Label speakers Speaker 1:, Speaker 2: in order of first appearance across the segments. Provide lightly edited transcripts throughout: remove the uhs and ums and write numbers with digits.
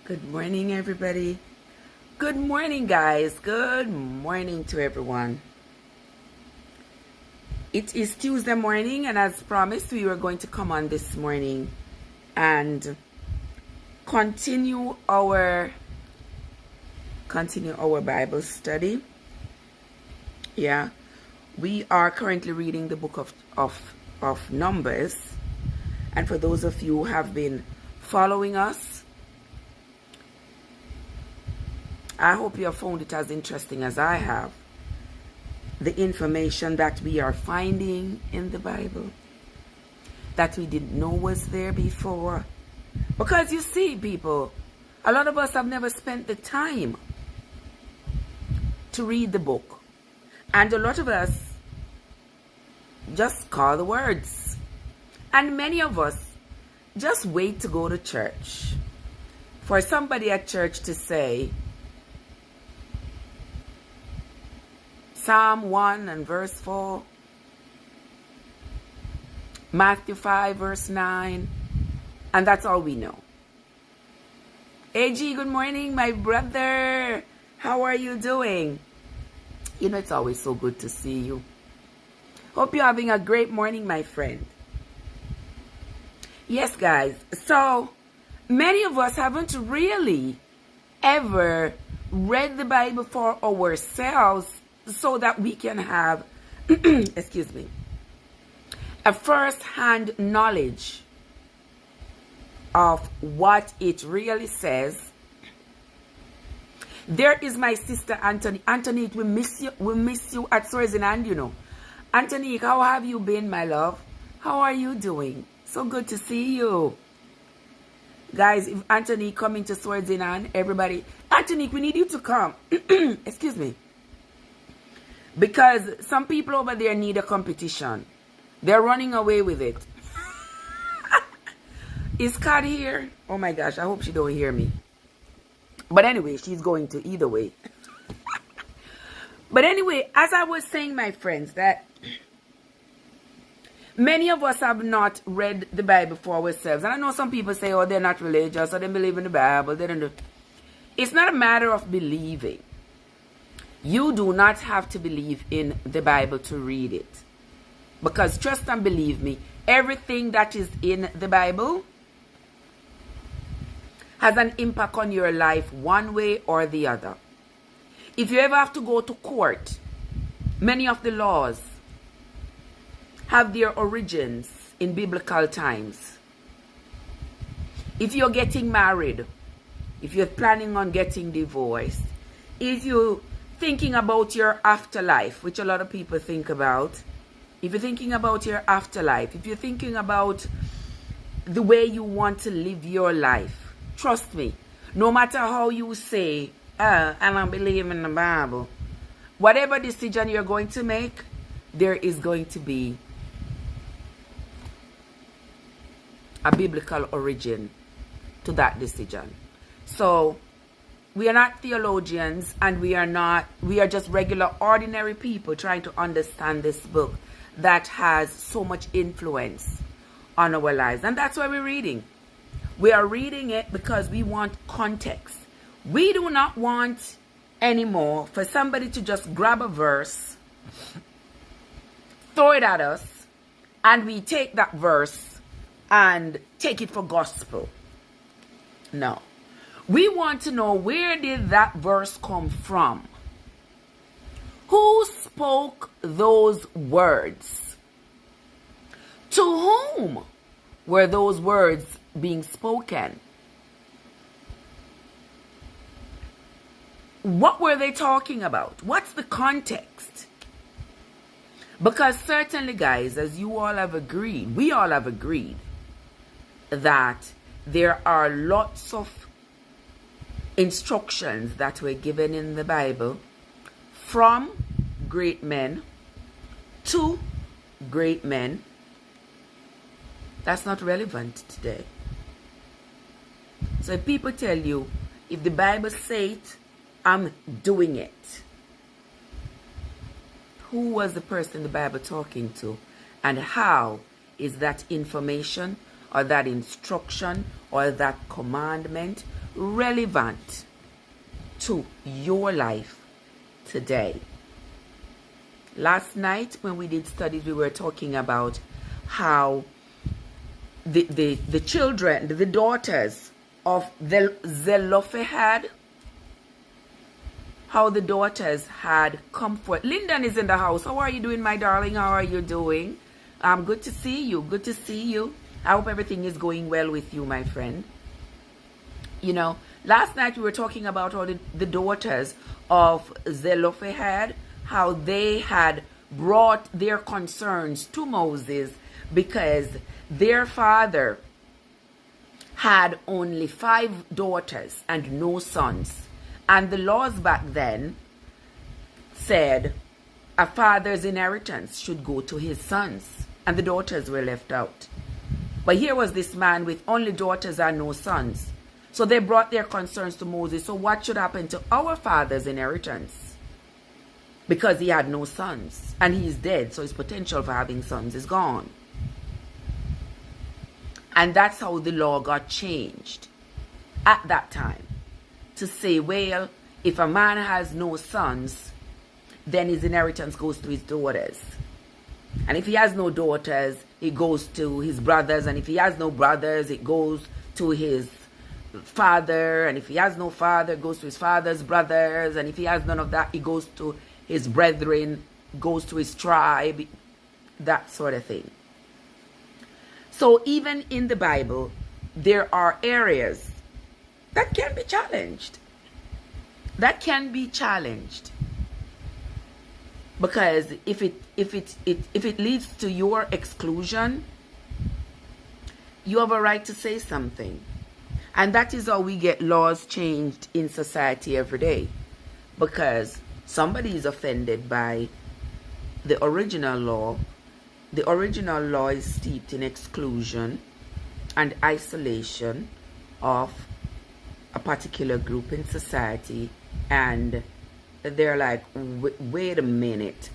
Speaker 1: Good morning, everybody. Good morning, guys. Good morning to everyone. It is Tuesday morning, and as promised, we were going to come on this morning and continue our Bible study. Yeah, we are currently reading the book of Numbers, and for those of you who have been following us, I hope you have found it as interesting as I have. The information that we are finding in the Bible that we didn't know was there before. Because you see, people, a lot of us have never spent the time to read the book. And a lot of us just call the words. And many of us just wait to go to church for somebody at church to say, Psalm 1 and verse 4, Matthew 5 verse 9, and that's all we know. AG, good morning, my brother. How are you doing? You know, it's always so good to see you. Hope you're having a great morning, my friend. Yes, guys. So, many of us haven't really ever read the Bible for ourselves so that we can have, excuse me, a first-hand knowledge of what it really says. There is my sister Anthony. Antonique, we miss you at Swaziland, you know. Antonique, how have you been, my love? How are you doing? So good to see you. Guys, if Antonique coming to Swaziland, everybody, Antonique, we need you to come. Excuse me. Because some people over there need a competition. They're running away with it. Is Kat here? Oh my gosh, I hope she don't hear me. But anyway, she's going to either way. But anyway, as I was saying, my friends, that many of us have not read the Bible for ourselves. And I know some people say, oh, they're not religious, or they believe in the Bible. They don't do. It's not a matter of believing. You do not have to believe in the Bible to read it. Because trust and believe me, everything that is in the Bible has an impact on your life one way or the other. If you ever have to go to court, many of the laws have their origins in biblical times. If you're getting married, if you're planning on getting divorced, if you thinking about your afterlife, which a lot of people think about, if you're thinking about your afterlife, if you're thinking about the way you want to live your life, trust me, no matter how you say, I don't believe in the Bible, whatever decision you're going to make, there is going to be a biblical origin to that decision. So, we are not theologians, and we are just regular, ordinary people trying to understand this book that has so much influence on our lives. And that's why we're reading. We are reading it because we want context. We do not want anymore for somebody to just grab a verse, throw it at us, and we take that verse and take it for gospel. No. We want to know, where did that verse come from? Who spoke those words? To whom were those words being spoken? What were they talking about? What's the context? Because certainly, guys, as you all have agreed, we all have agreed that there are lots of instructions that were given in the Bible from great men to great men. That's not relevant today. So if people tell you, if the Bible says it, I'm doing it. Who was the person the Bible talking to? And how is that information or that instruction or that commandment relevant to your life today. Last night when we did studies, we were talking about how the children, the daughters of Zelophehad, how the daughters had comfort. Lyndon is in the house. How are you doing, my darling? How are you doing? Good to see you. Good to see you. I hope everything is going well with you, my friend. You know, last night we were talking about how the daughters of Zelophehad, how they had brought their concerns to Moses because their father had only 5 daughters and no sons. And the laws back then said a father's inheritance should go to his sons, and the daughters were left out. But here was this man with only daughters and no sons. So they brought their concerns to Moses. So what should happen to our father's inheritance? Because he had no sons and he is dead, so his potential for having sons is gone. And that's how the law got changed at that time, to say, well, if a man has no sons, then his inheritance goes to his daughters. And if he has no daughters, it goes to his brothers. And if he has no brothers, it goes to his father. And if he has no father, it goes to his father's brothers. And if he has none of that, it goes to his brethren, goes to his tribe, that sort of thing. So even in the Bible, there are areas that can be challenged. That can be challenged. Because if it leads to your exclusion, you have a right to say something. And that is how we get laws changed in society every day. Because somebody is offended by the original law. The original law is steeped in exclusion and isolation of a particular group in society, and they're like, wait a minute,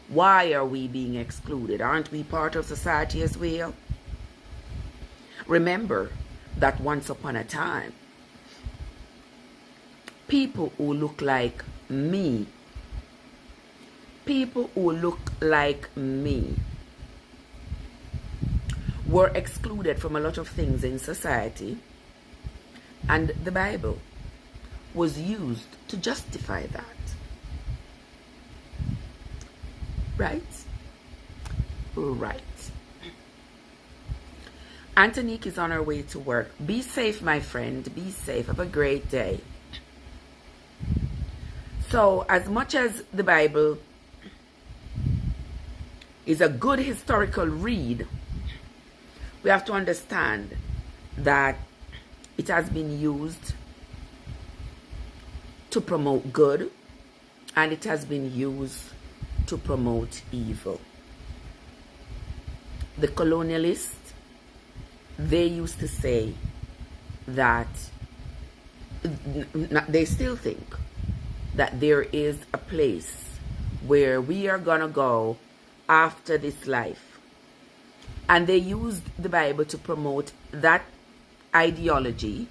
Speaker 1: why are we being excluded? Aren't we part of society as well? Remember that once upon a time, people who look like me, were excluded from a lot of things in society, and the Bible was used to justify that. Right? Right. Antonique is on her way to work. Be safe, my friend. Be safe. Have a great day. So, as much as the Bible is a good historical read, we have to understand that it has been used to promote good, and it has been used to promote evil. The colonialists, they used to say that, they still think that there is a place where we are gonna go after this life. And they used the Bible to promote that ideology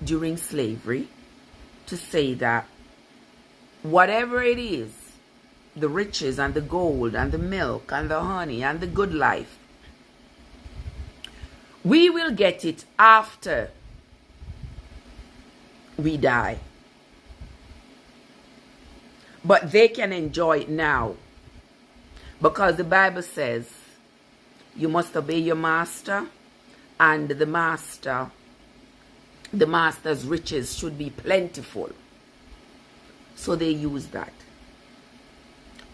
Speaker 1: during slavery, to say that whatever it is, the riches and the gold and the milk and the honey and the good life, we will get it after we die. But they can enjoy it now, because the Bible says you must obey your master, and the master's riches should be plentiful. So they use that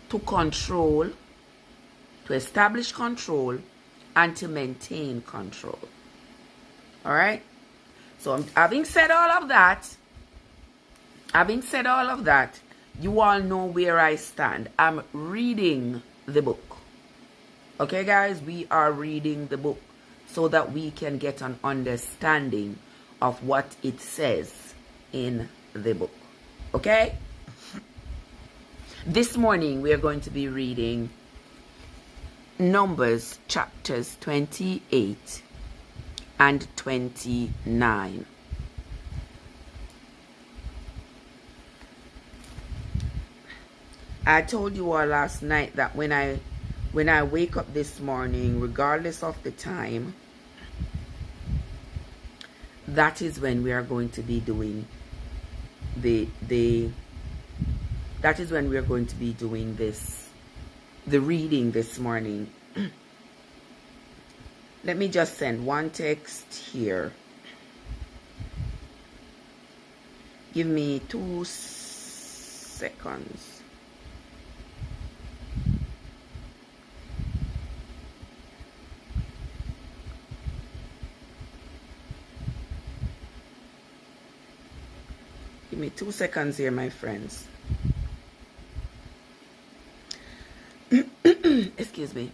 Speaker 1: to control, to establish control, and to maintain control. All right? So having said all of that, you all know where I stand. I'm reading the book. Okay, guys? We are reading the book so that we can get an understanding of what it says in the book. Okay? This morning we are going to be reading Numbers chapters 28 and 29. I told you all last night that when I wake up this morning, regardless of the time, that is when we are going to be doing the reading this morning. Let me just send one text here. Give me 2 seconds. Give me 2 seconds here, my friends. Excuse me.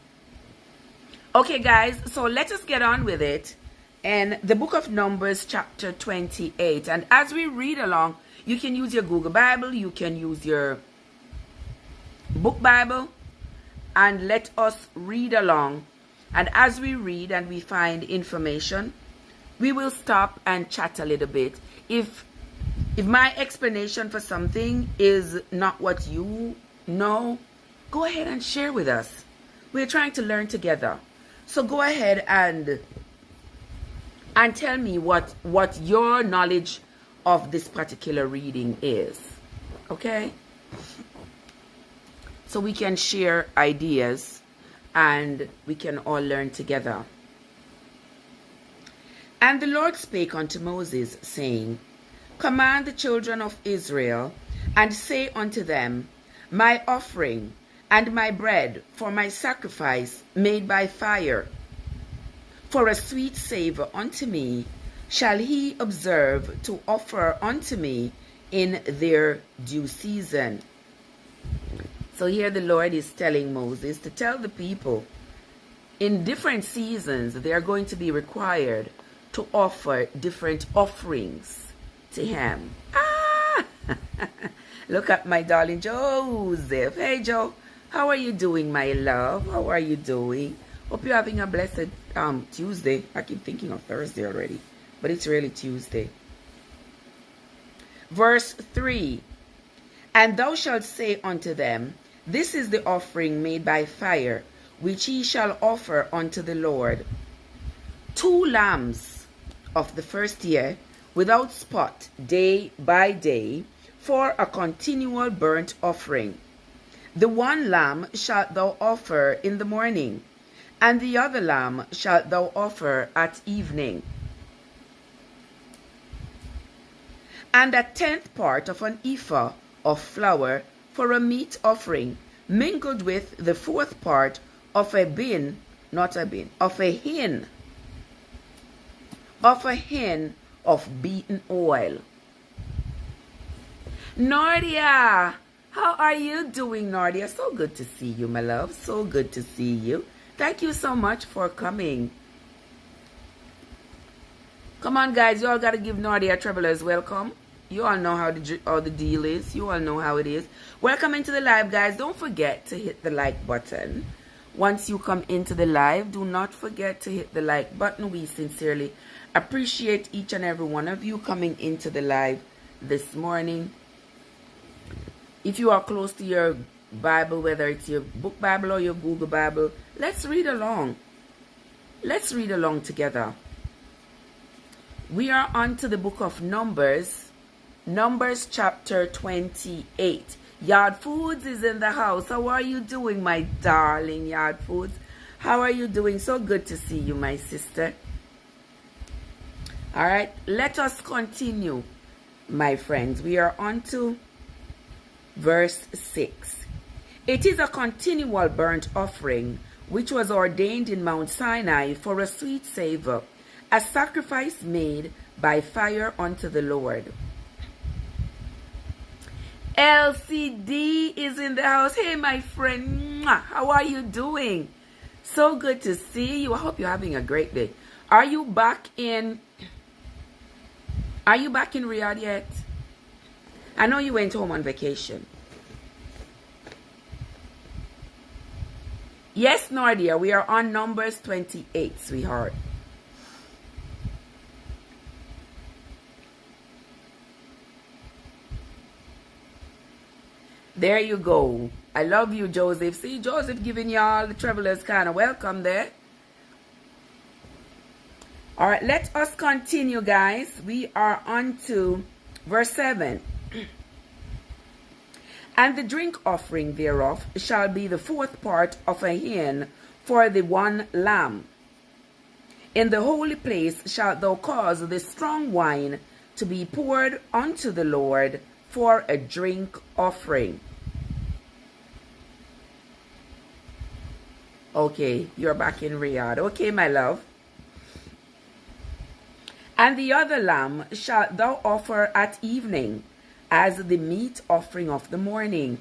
Speaker 1: Okay, guys, so let us get on with it. And the book of Numbers, chapter 28. And as we read along, you can use your Google Bible, you can use your book Bible, and let us read along. And as we read and we find information, we will stop and chat a little bit. If my explanation for something is not what you know, go ahead and share with us. We're trying to learn together. So go ahead and tell me what your knowledge of this particular reading is. Okay? So we can share ideas and we can all learn together. And the Lord spake unto Moses, saying, Command the children of Israel, and say unto them, My offering and my bread for my sacrifice made by fire, for a sweet savour unto me, shall he observe to offer unto me in their due season. So here the Lord is telling Moses to tell the people in different seasons they are going to be required to offer different offerings to him. Look at my darling Joseph. Hey Joe, how are you doing, my love? How are you doing? Hope you're having a blessed Tuesday. I keep thinking of Thursday already, but it's really Tuesday. Verse 3. And thou shalt say unto them, This is the offering made by fire, which ye shall offer unto the Lord. 2 lambs of the first year, without spot, day by day, for a continual burnt offering. The one lamb shalt thou offer in the morning, and the other lamb shalt thou offer at evening. And a 10th part of an ephah of flour for a meat offering, mingled with the 4th part of a hin of beaten oil. Nordia, how are you doing, Nordia? So good to see you, my love. So good to see you. Thank you so much for coming. Come on, guys. You all got to give Nordia Travelers welcome. You all know how the deal is. You all know how it is. Welcome into the live, guys. Don't forget to hit the like button. Once you come into the live, do not forget to hit the like button. We sincerely appreciate each and every one of you coming into the live this morning. If you are close to your Bible, whether it's your book Bible or your Google Bible, let's read along. Let's read along together. We are on to the book of Numbers. Numbers chapter 28. Yard Foods is in the house. How are you doing, my darling Yard Foods? How are you doing? So good to see you, my sister. All right, let us continue, my friends. We are on to verse 6. It is a continual burnt offering, which was ordained in Mount Sinai for a sweet savor, a sacrifice made by fire unto the Lord. LCD is in the house. Hey, my friend. How are you doing? So good to see you. I hope you're having a great day. Are you back in Riyadh yet? I know you went home on vacation. Yes, Nordia, we are on Numbers 28, sweetheart. There you go. I love you, Joseph. See, Joseph giving y'all the travelers kind of welcome there. All right, let us continue, guys. We are on to verse 7. And the drink offering thereof shall be the fourth part of a hin for the one lamb. In the holy place shalt thou cause the strong wine to be poured unto the Lord for a drink offering. Okay, you're back in Riyadh. Okay, my love. And the other lamb shalt thou offer at evening, as the meat offering of the morning.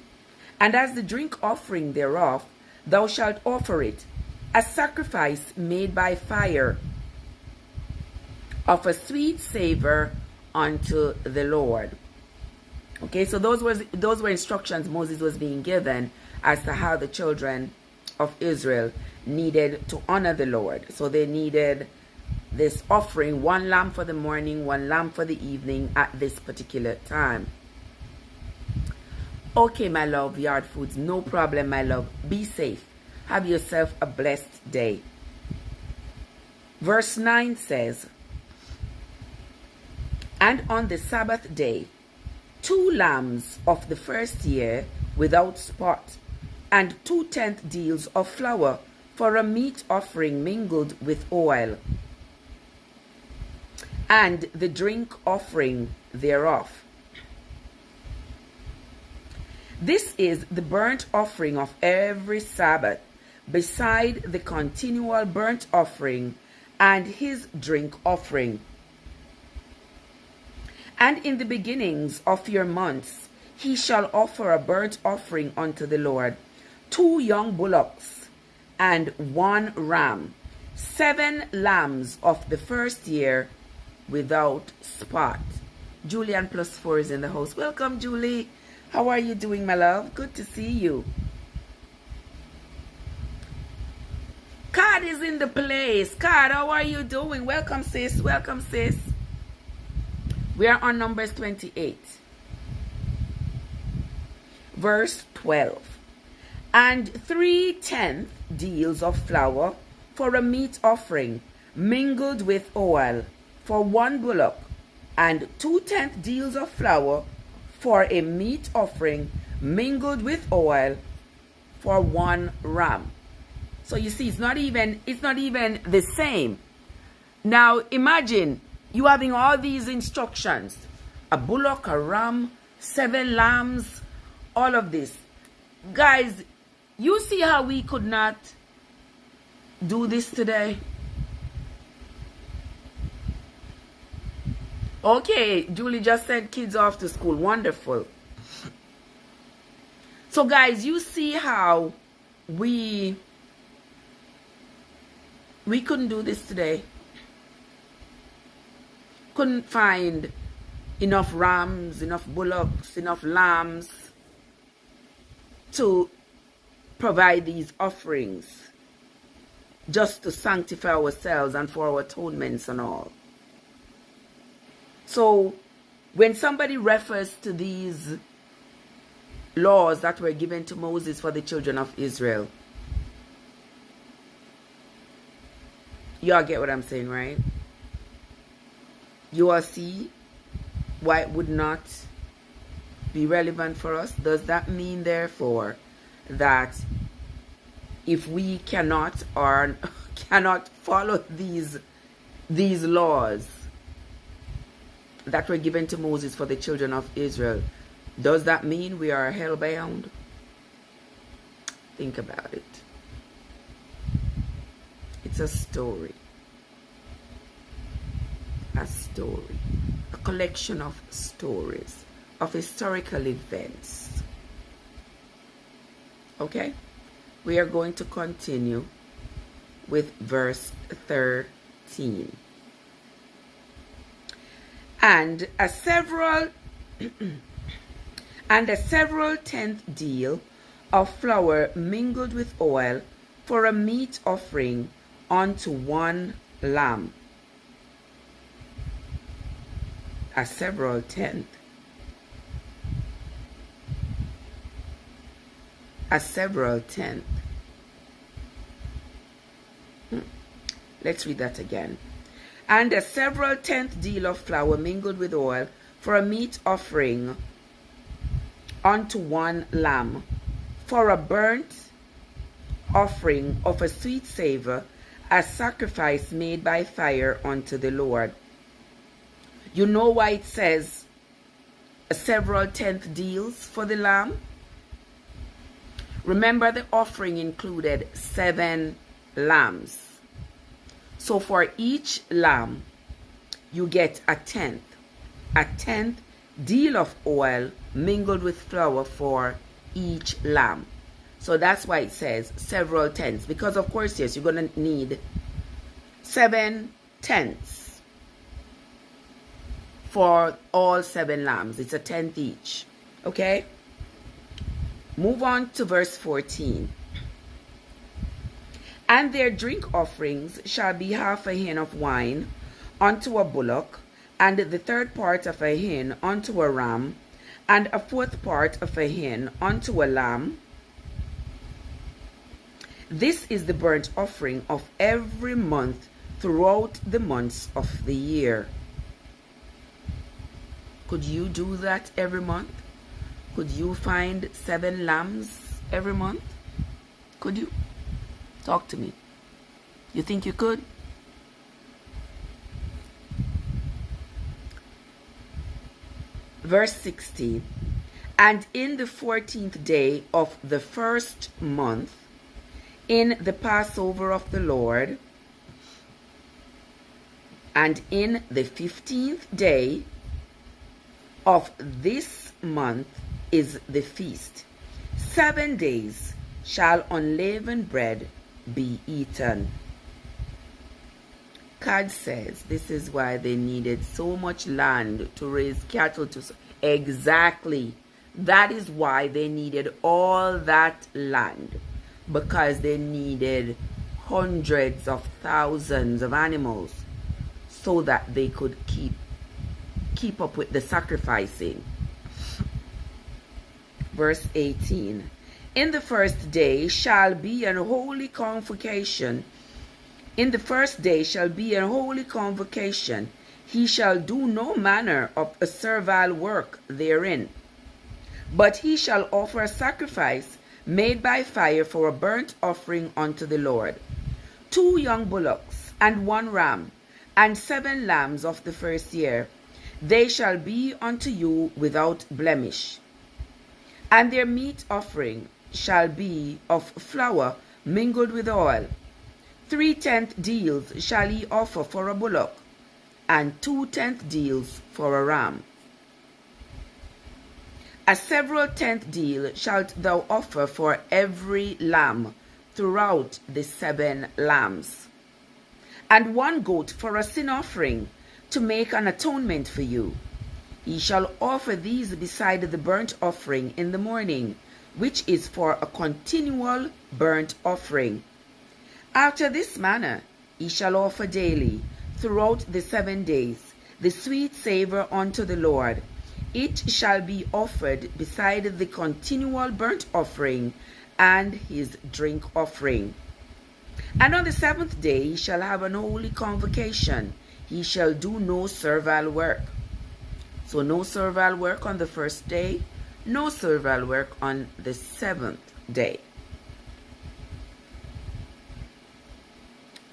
Speaker 1: And as the drink offering thereof, thou shalt offer it, a sacrifice made by fire, of a sweet savor unto the Lord. Okay, so those were instructions Moses was being given as to how the children of Israel needed to honor the Lord. So they needed this offering, one lamb for the morning, one lamb for the evening at this particular time. Okay, my love, Yard Foods, no problem, my love. Be safe. Have yourself a blessed day. Verse 9 says, and on the Sabbath day, 2 lambs of the first year without spot, and 2/10 deals of flour for a meat offering mingled with oil, and the drink offering thereof. This is the burnt offering of every Sabbath, beside the continual burnt offering and his drink offering. And in the beginnings of your months he shall offer a burnt offering unto the Lord, 2 young bullocks and 1 ram, 7 lambs of the first year without spot. Julian +4 is in the house. Welcome, Julie. How are you doing, my love? Good to see you. Card is in the place. Card, how are you doing? Welcome, sis. Welcome, sis. We are on Numbers 28. Verse 12. And 3/10 deals of flour for a meat offering, mingled with oil, for 1 bullock, and 2/10 deals of flour for a meat offering, mingled with oil, for 1 ram. So you see, it's not even the same. Now imagine you having all these instructions: a bullock, a ram, 7 lambs, all of this. Guys, you see how we could not do this today? Okay, Julie just sent kids off to school. Wonderful. So guys, you see how we couldn't do this today. Couldn't find enough rams, enough bullocks, enough lambs to provide these offerings, just to sanctify ourselves and for our atonements and all. So when somebody refers to these laws that were given to Moses for the children of Israel, you all get what I'm saying, right? You all see why it would not be relevant for us? Does that mean, therefore, that if we cannot or cannot follow these laws that were given to Moses for the children of Israel, does that mean we are hellbound? Think about it. It's a story. A story. A collection of stories, of historical events. Okay? We are going to continue with verse 13. And a several 10th deal of flour mingled with oil for a meat offering unto 1 lamb. A several 10th. a several tenth. Let's read that again. And a several tenth deal of flour mingled with oil for a meat offering unto one lamb, for a burnt offering of a sweet savor, a sacrifice made by fire unto the Lord. You know why it says several tenth deals for the lamb? Remember, the offering included 7 lambs. So for each lamb, you get a tenth deal of oil mingled with flour for each lamb. So that's why it says several tenths, because of course, yes, you're going to need 7 tenths for all 7 lambs. It's a tenth each. Okay? Move on to verse 14. And their drink offerings shall be half a hin of wine unto a bullock, and the third part of a hin unto a ram, and a fourth part of a hin unto a lamb. This is the burnt offering of every month throughout the months of the year. Could you do that every month? Could you find 7 lambs every month? Could you? Talk to me. You think you could? Verse 16. And in the 14th day of the first month, in the Passover of the Lord, and in the 15th day of this month is the feast. 7 days shall unleavened bread be eaten. God says this is why they needed so much land to raise cattle to. Exactly. That is why they needed all that land. Because they needed hundreds of thousands of animals so that they could keep up with the sacrificing. Verse 18. In the first day shall be an holy convocation. In the first day shall be an holy convocation. He shall do no manner of a servile work therein. But he shall offer a sacrifice made by fire for a burnt offering unto the Lord. 2 young bullocks, and 1 ram, and 7 lambs of the first year. They shall be unto you without blemish. And their meat offering shall be of flour mingled with oil. 3/10 deals shall he offer for a bullock, and 2/10 deals for a ram. A several tenth deal shalt thou offer for every lamb throughout the 7 lambs. And 1 goat for a sin offering, to make an atonement for you. He shall offer these beside the burnt offering in the morning, which is for a continual burnt offering. After this manner he shall offer daily, throughout the 7 days, the sweet savor unto the Lord. It shall be offered beside the continual burnt offering and his drink offering. And on the 7th day he shall have an holy convocation. He shall do no servile work. So no servile work on the first day, no servile work on the 7th day.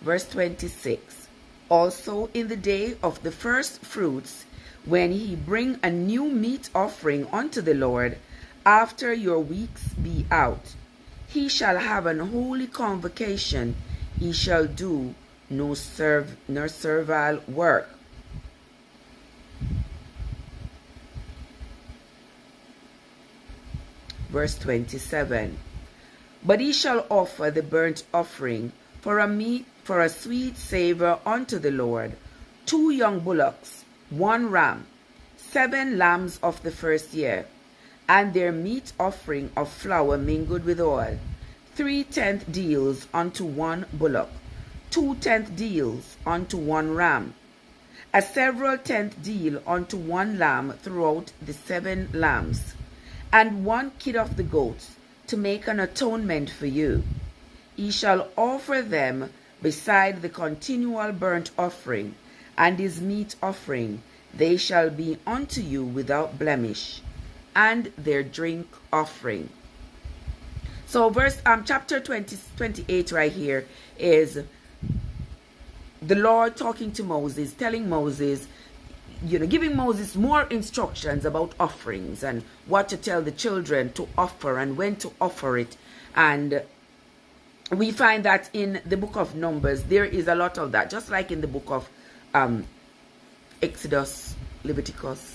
Speaker 1: Verse 26. Also in the day of the first fruits, when he bring a new meat offering unto the Lord, after your weeks be out, he shall have an holy convocation. He shall do no servile work. Verse 27. But he shall offer the burnt offering for a sweet savor unto the Lord, 2 young bullocks, 1 ram, 7 lambs of the first year, and their meat offering of flour mingled with oil, 3/10 deals unto 1 bullock, 2/10 deals unto 1 ram, a several tenth deal unto 1 lamb throughout the 7 lambs, and 1 kid of the goats, to make an atonement for you. He shall offer them beside the continual burnt offering and his meat offering. They shall be unto you without blemish, and their drink offering. So chapter 28 right here is the Lord talking to Moses, telling Moses, giving Moses more instructions about offerings and what to tell the children to offer and when to offer it. And we find that in the book of Numbers, there is a lot of that, just like in the book of Exodus, Leviticus.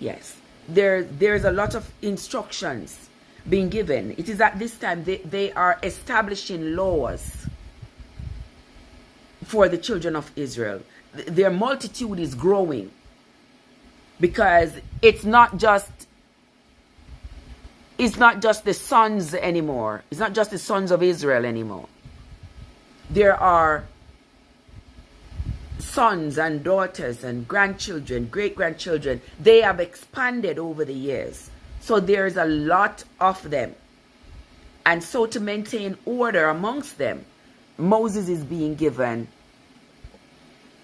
Speaker 1: Yes, there's a lot of instructions being given. It is at this time they are establishing laws for the children of Israel. Their multitude is growing because it's not just the sons anymore. It's not just the sons of Israel anymore. There are sons and daughters and grandchildren, great-grandchildren. They have expanded over the years. So there's a lot of them. And so to maintain order amongst them, Moses is being given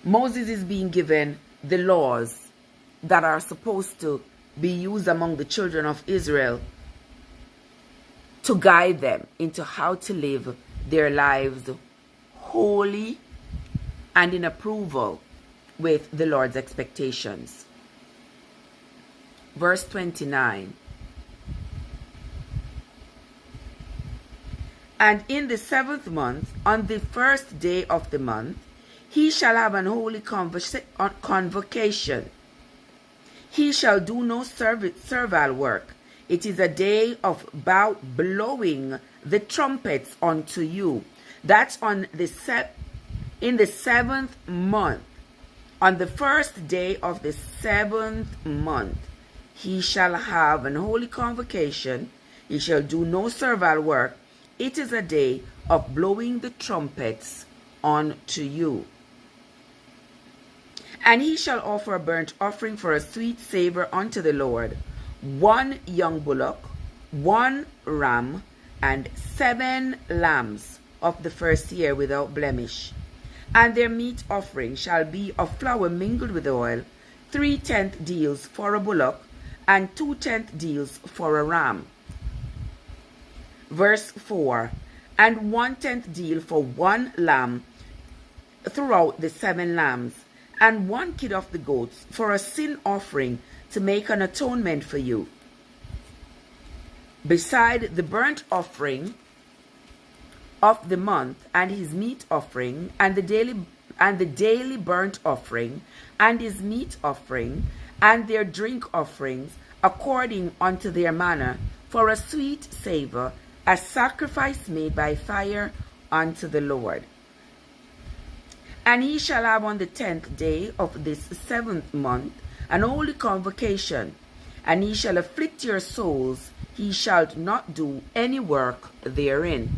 Speaker 1: the laws that are supposed to be used among the children of Israel to guide them into how to live their lives holy and in approval with the Lord's expectations. Verse 29. And in the 7th month, on the 1st day of the month, he shall have an holy convocation. He shall do no servile work. It is a day of blowing the trumpets unto you. That's in the 7th month. On the 1st day of the 7th month, he shall have an holy convocation. He shall do no servile work. It is a day of blowing the trumpets unto you. And he shall offer a burnt offering for a sweet savor unto the Lord, 1 young bullock, 1 ram, and 7 lambs of the first year without blemish. And their meat offering shall be of flour mingled with oil, 3/10 deals for a bullock, and 2/10 deals for a ram. Verse 4. And 1/10 deal for 1 lamb throughout the 7 lambs, and 1 kid of the goats for a sin offering to make an atonement for you. Beside the burnt offering of the month and his meat offering, and the daily burnt offering and his meat offering, and their drink offerings according unto their manner, for a sweet savor, a sacrifice made by fire unto the Lord. And he shall have on the 10th day of this 7th month an holy convocation, and he shall afflict your souls. He shall not do any work therein.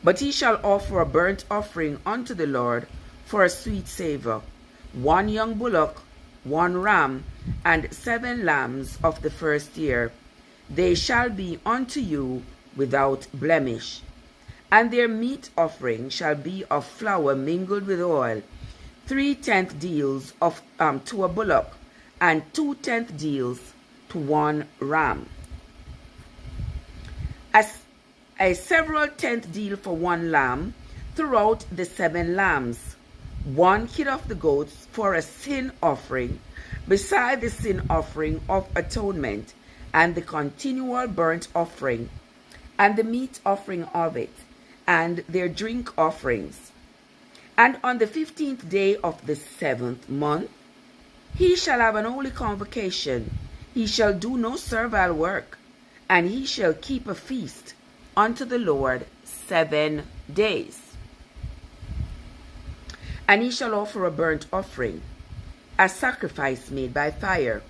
Speaker 1: But he shall offer a burnt offering unto the Lord for a sweet savor, 1 young bullock, 1 ram, and 7 lambs of the first year. They shall be unto you without blemish. And their meat offering shall be of flour mingled with oil, 3/10 deals to a bullock, and 2/10 deals to 1 ram. A several 10th deal for 1 lamb throughout the 7 lambs, 1 kid of the goats for a sin offering, beside the sin offering of atonement, and the continual burnt offering, and the meat offering of it, and their drink offerings. And on the 15th day of the 7th month, he shall have an holy convocation. He shall do no servile work, and he shall keep a feast unto the Lord 7 days. And he shall offer a burnt offering, a sacrifice made by fire,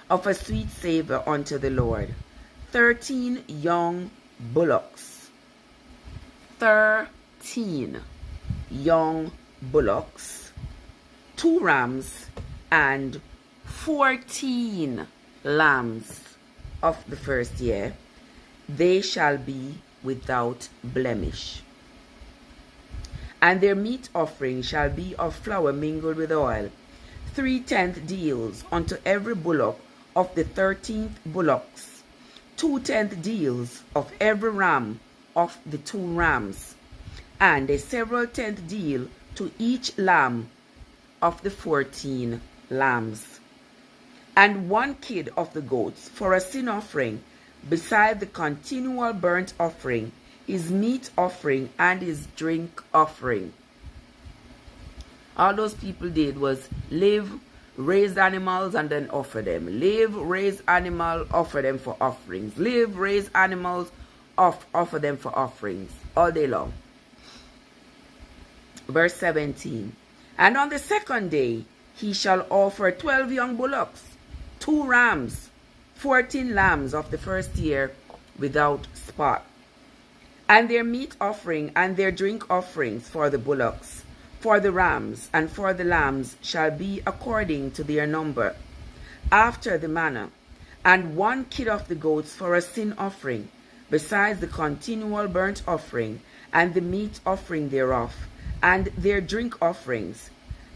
Speaker 1: of a sweet savor unto the Lord, 13 young bullocks. 13 young bullocks, 2 rams, and 14 lambs of the first year, they shall be without blemish. And their meat offering shall be of flour mingled with oil, 3/10 deals unto every bullock of the 13th bullocks, 2/10 deals of every ram of the 2 rams, and a several tenth deal to each lamb of the 14 lambs. And 1 kid of the goats for a sin offering, beside the continual burnt offering, his meat offering, and his drink offering. All those people did was live, raise animals, and then offer them. Live, raise animal, offer them for offerings. Live, raise animals, offer them for offerings all day long. Verse 17. And on the 2nd day he shall offer 12 young bullocks, 2 rams, 14 lambs of the first year without spot. And their meat offering and their drink offerings for the bullocks, for the rams, and for the lambs shall be according to their number, after the manner. And 1 kid of the goats for a sin offering, besides the continual burnt offering, and the meat offering thereof, and their drink offerings.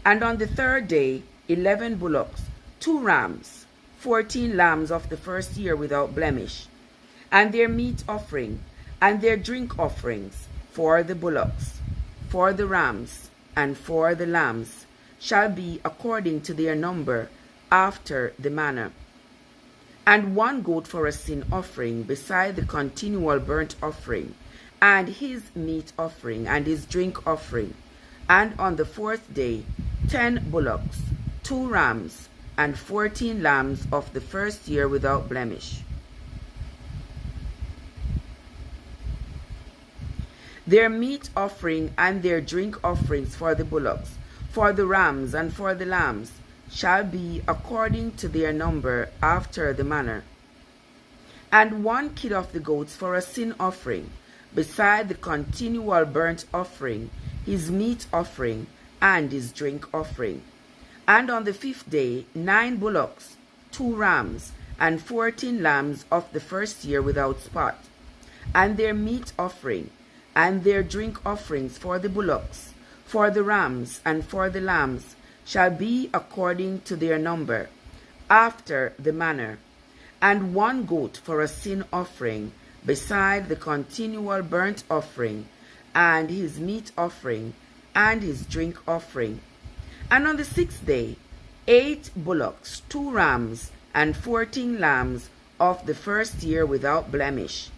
Speaker 1: And on the 3rd day 11 bullocks, 2 rams, 14 lambs of the first year without blemish, and their meat offering, and their drink offerings for the bullocks, for the rams, and for the lambs, shall be according to their number, after the manner. And 1 goat for a sin offering, beside the continual burnt offering, and his meat offering, and his drink offering. And on the 4th day 10 bullocks, 2 rams, and 14 lambs of the first year without blemish. Their meat offering and their drink offerings for the bullocks, for the rams, and for the lambs shall be according to their number, after the manner. And 1 kid of the goats for a sin offering, beside the continual burnt offering, his meat offering, and his drink offering. And on the 5th day 9 bullocks, 2 rams, and 14 lambs of the first year without spot, and their meat offering, and their drink offerings for the bullocks, for the rams, and for the lambs shall be according to their number, after the manner. And 1 goat for a sin offering, beside the continual burnt offering, and his meat offering, and his drink offering. And on the 6th day 8 bullocks, 2 rams, and 14 lambs of the first year without blemish,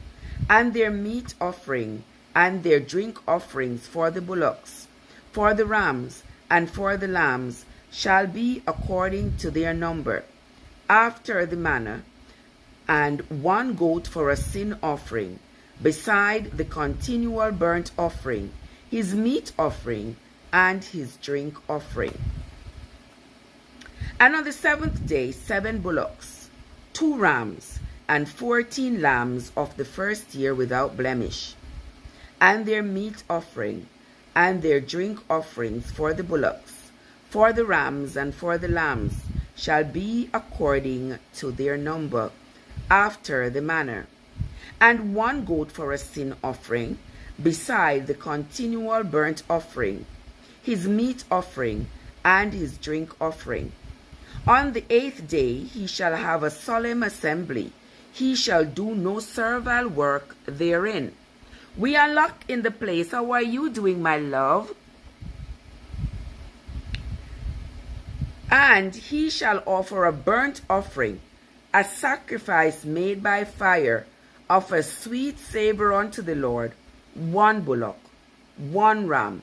Speaker 1: and their meat offering, and their drink offerings for the bullocks, for the rams, and for the lambs shall be according to their number, after the manner. And 1 goat for a sin offering, beside the continual burnt offering, his meat offering, and his drink offering. And on the 7th day 7 bullocks, 2 rams, and 14 lambs of the first year without blemish, and their meat offering, and their drink offerings for the bullocks, for the rams, and for the lambs shall be according to their number, after the manner. And 1 goat for a sin offering, beside the continual burnt offering, his meat offering, and his drink offering. On the 8th day he shall have a solemn assembly. He shall do no servile work therein. We are locked in the place. How are you doing, my love? And he shall offer a burnt offering, a sacrifice made by fire, of a sweet savor unto the Lord, 1 bullock, 1 ram,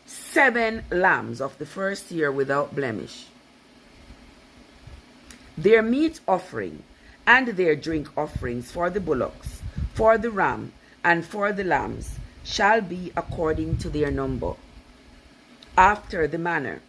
Speaker 1: 7 lambs of the first year without blemish. Their meat offering and their drink offerings for the bullocks, for the ram, and for the lambs shall be according to their number, after the manner.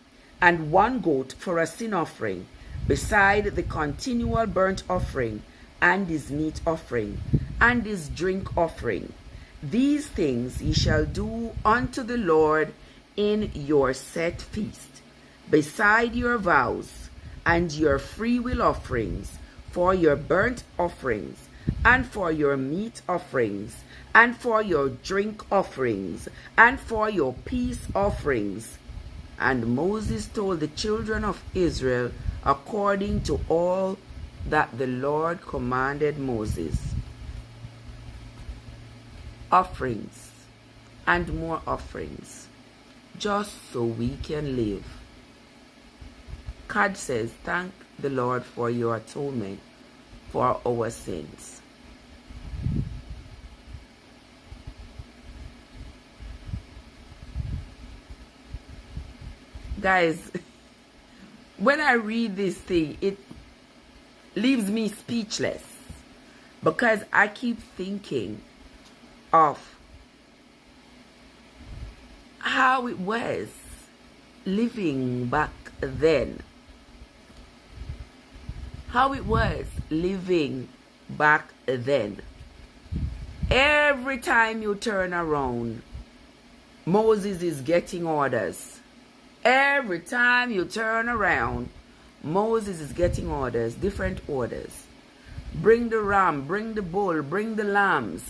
Speaker 1: And 1 goat for a sin offering, beside the continual burnt offering, and his meat offering, and his drink offering. These things ye shall do unto the Lord in your set feast, beside your vows and your freewill offerings for your burnt offerings, and for your meat offerings, and for your drink offerings, and for your peace offerings. And Moses told the children of Israel according to all that the Lord commanded Moses. Offerings and more offerings, just so we can live. God says, thank the Lord for your atonement for our sins. Guys, when I read this thing, it leaves me speechless, because I keep thinking of how it was living back then. How it was living back then. Every time you turn around, Moses is getting orders. Every time you turn around, Moses is getting orders, different orders. Bring the ram, bring the bull, bring the lambs.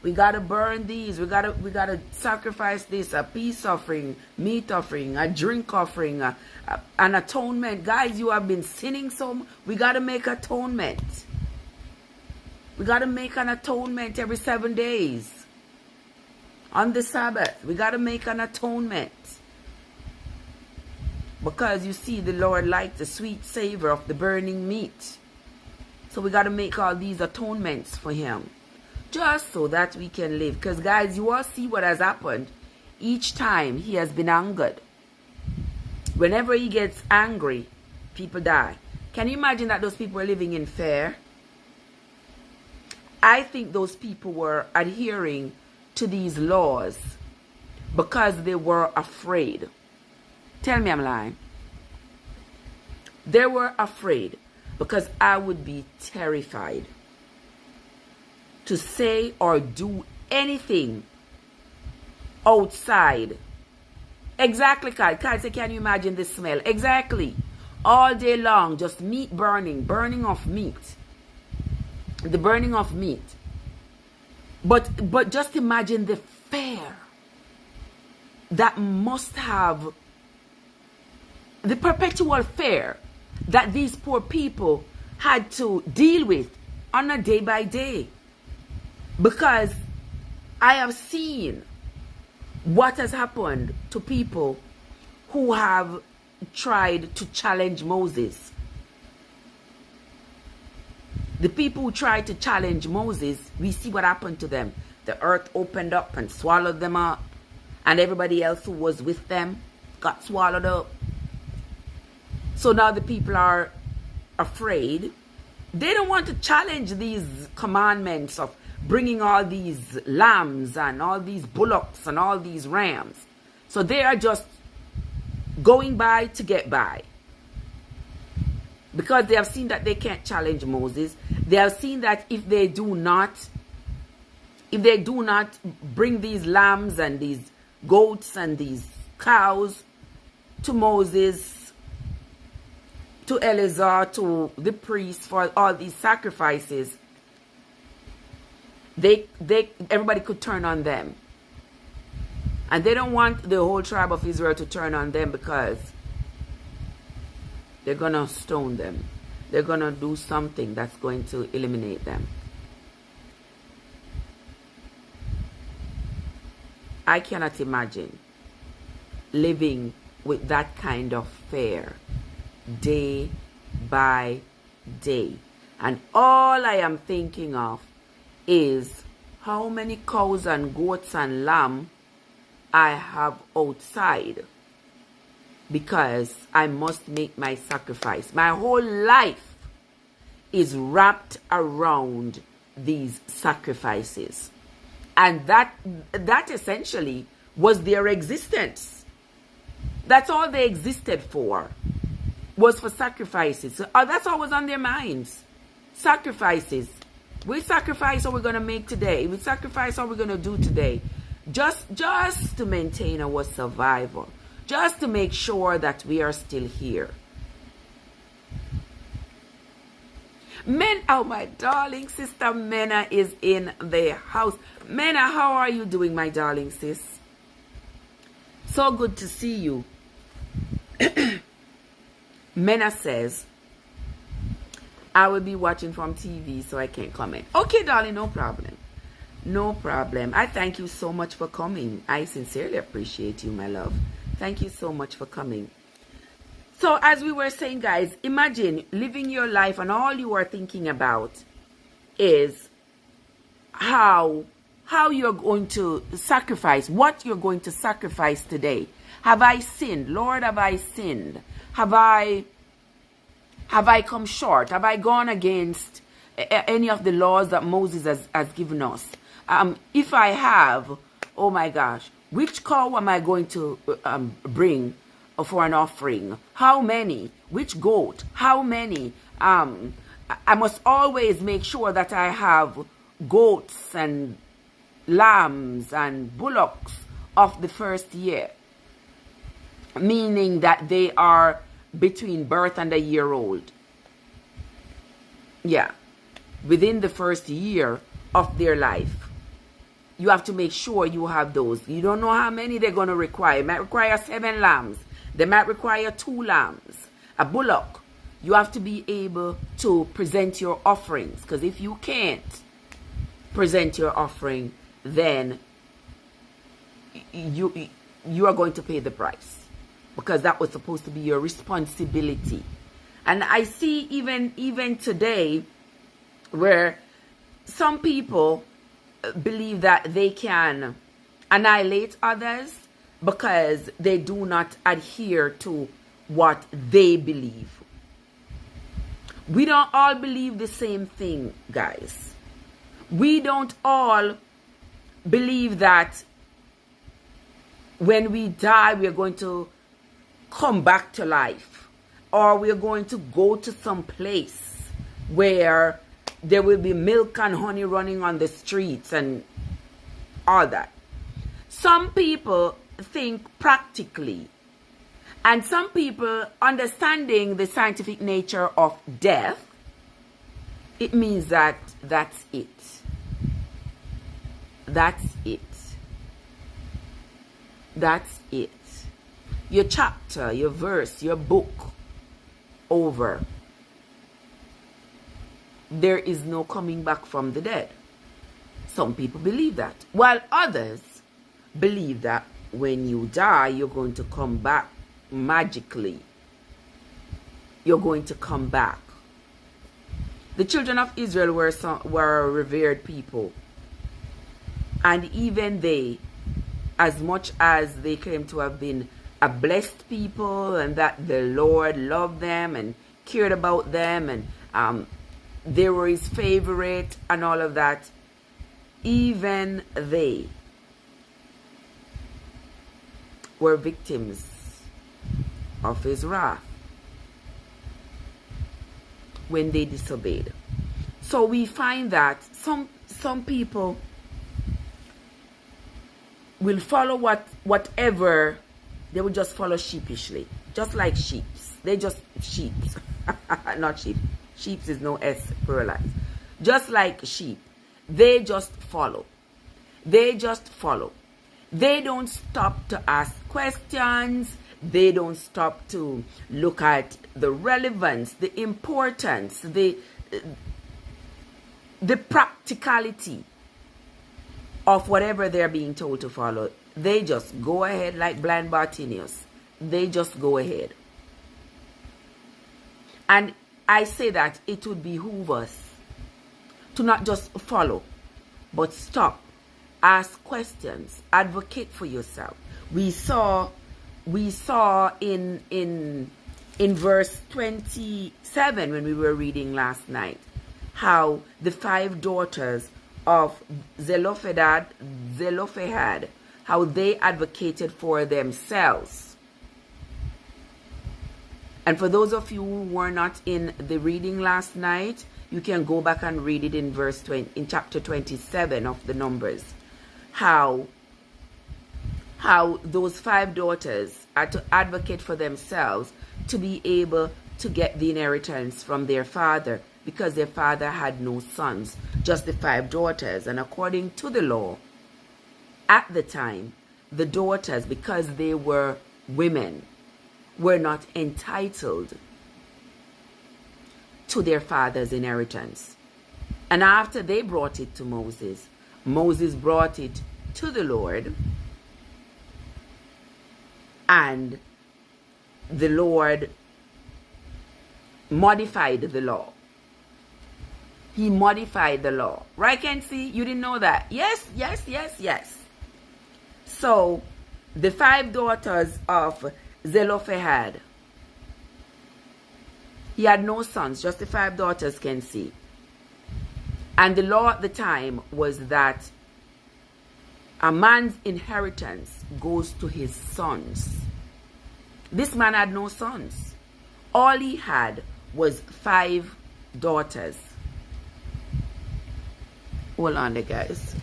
Speaker 1: We gotta burn these. We gotta sacrifice this, a peace offering, meat offering, a drink offering, an atonement. Guys, you have been sinning so. We gotta make atonement. We gotta make an atonement every 7 days. On the Sabbath, we gotta make an atonement. Because you see, the Lord likes the sweet savor of the burning meat. So we got to make all these atonements for him. Just so that we can live. Because guys, you all see what has happened. Each time he has been angered. Whenever he gets angry, people die. Can you imagine that those people were living in fear? I think those people were adhering to these laws because they were afraid. Tell me I'm lying. They were afraid, because I would be terrified to say or do anything outside. Exactly, Kai. Kai said, can you imagine the smell? Exactly. All day long, just meat burning of meat. The burning of meat. But just imagine the fear that must have, the perpetual fear that these poor people had to deal with on a day by day. Because I have seen what has happened to people who have tried to challenge Moses. The people who tried to challenge Moses, we see what happened to them. The earth opened up and swallowed them up. And everybody else who was with them got swallowed up. So now the people are afraid. They don't want to challenge these commandments of bringing all these lambs and all these bullocks and all these rams. So they are just going by to get by. Because they have seen that they can't challenge Moses. They have seen that if they do not bring these lambs and these goats and these cows to Moses, to Eleazar, to the priest for all these sacrifices, everybody could turn on them. And they don't want the whole tribe of Israel to turn on them, because they're going to stone them. They're going to do something that's going to eliminate them. I cannot imagine living with that kind of fear day by day. And all I am thinking of is how many cows and goats and lamb I have outside, because I must make my sacrifice. My whole life is wrapped around these sacrifices. And that essentially was their existence. That's all they existed for, was for sacrifices. So, that's all was on their minds. Sacrifices. We sacrifice what we're going to make today. We sacrifice what we're going to do today. Just to maintain our survival. Just to make sure that we are still here. Oh, my darling sister Mena is in the house. Mena, how are you doing, my darling sis? So good to see you. Mena says, I will be watching from TV, so I can't comment. Okay, darling, no problem. No problem. I thank you so much for coming. I sincerely appreciate you, my love. Thank you so much for coming. So as we were saying, guys, imagine living your life and all you are thinking about is how you're going to sacrifice, what you're going to sacrifice today. Have I sinned? Lord, have I sinned? Have I come short? Have I gone against any of the laws that Moses has given us? If I have, oh my gosh, which cow am I going to bring for an offering? How many? Which goat? How many? I must always make sure that I have goats and lambs and bullocks of the first year, meaning that they are between birth and a year old. Yeah, within the first year of their life. You have to make sure you have those. You don't know how many they're going to require. It might require 7 lambs. They might require 2 lambs. A bullock. You have to be able to present your offerings. Because if you can't present your offering, then you are going to pay the price. Because that was supposed to be your responsibility. And I see even today where some people believe that they can annihilate others because they do not adhere to what they believe. We don't all believe the same thing, guys. We don't all believe that when we die, we are going to come back to life, or we are going to go to some place where there will be milk and honey running on the streets and all that. Some people think practically, and some people understanding the scientific nature of death, it means that that's it. That's it. That's it. Your chapter, your verse, your book, over. There is no coming back from the dead. Some people believe that, while others believe that when you die, you're going to come back magically. You're going to come back. The children of Israel were a revered people. And even they, as much as they claim to have been a blessed people and that the Lord loved them and cared about them and they were his favorite and all of that, even they were victims of his wrath when they disobeyed. So we find that some people will follow whatever, they will just follow sheepishly, just like sheep. They just sheep, not sheep. Sheep is no S pluralized. Just like sheep, they just follow. They just follow. They don't stop to ask questions. They don't stop to look at the relevance, the importance, the practicality of whatever they're being told to follow. They just go ahead like blind Bartimaeus. They just go ahead. And I say that it would behoove us to not just follow, but stop, ask questions, advocate for yourself. We saw in verse 27 when we were reading last night how the 5 daughters of Zelophehad, how they advocated for themselves. And for those of you who were not in the reading last night, you can go back and read it in chapter 27 of the Numbers. How those 5 daughters are to advocate for themselves to be able to get the inheritance from their father, because their father had no sons, just the 5 daughters. And according to the law, at the time, the daughters, because they were women, were not entitled to their father's inheritance. And after they brought it to Moses, Moses brought it to the Lord, and the Lord modified the law. He modified the law. Right, Kenzie? You didn't know that? Yes, yes, yes, yes. So, the 5 daughters of Zelophehad, he had no sons, just the 5 daughters, Kenzie. And the law at the time was that a man's inheritance goes to his sons. This man had no sons. All he had was 5 daughters. Hold on there, guys.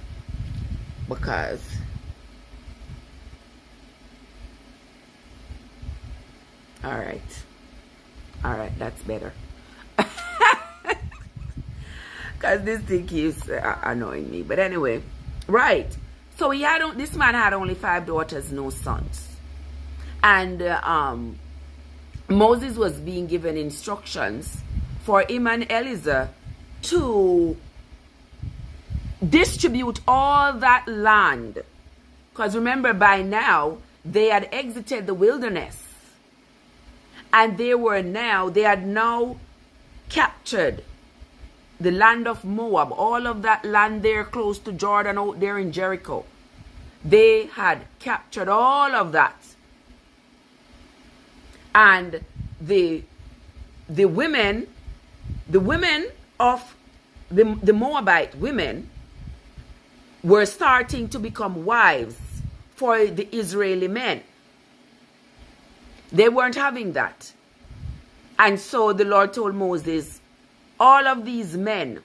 Speaker 1: Because all right, that's better. Because this thing keeps annoying me. But anyway, right. So this man had only 5 daughters, no sons. And Moses was being given instructions for him and Eliezer to distribute all that land. Because remember, by now, they had exited the wilderness. And they had now captured the land of Moab, all of that land there close to Jordan out there in Jericho. They had captured all of that. And the women of the Moabite women were starting to become wives for the Israeli men. They weren't having that. And so the Lord told Moses, all of these men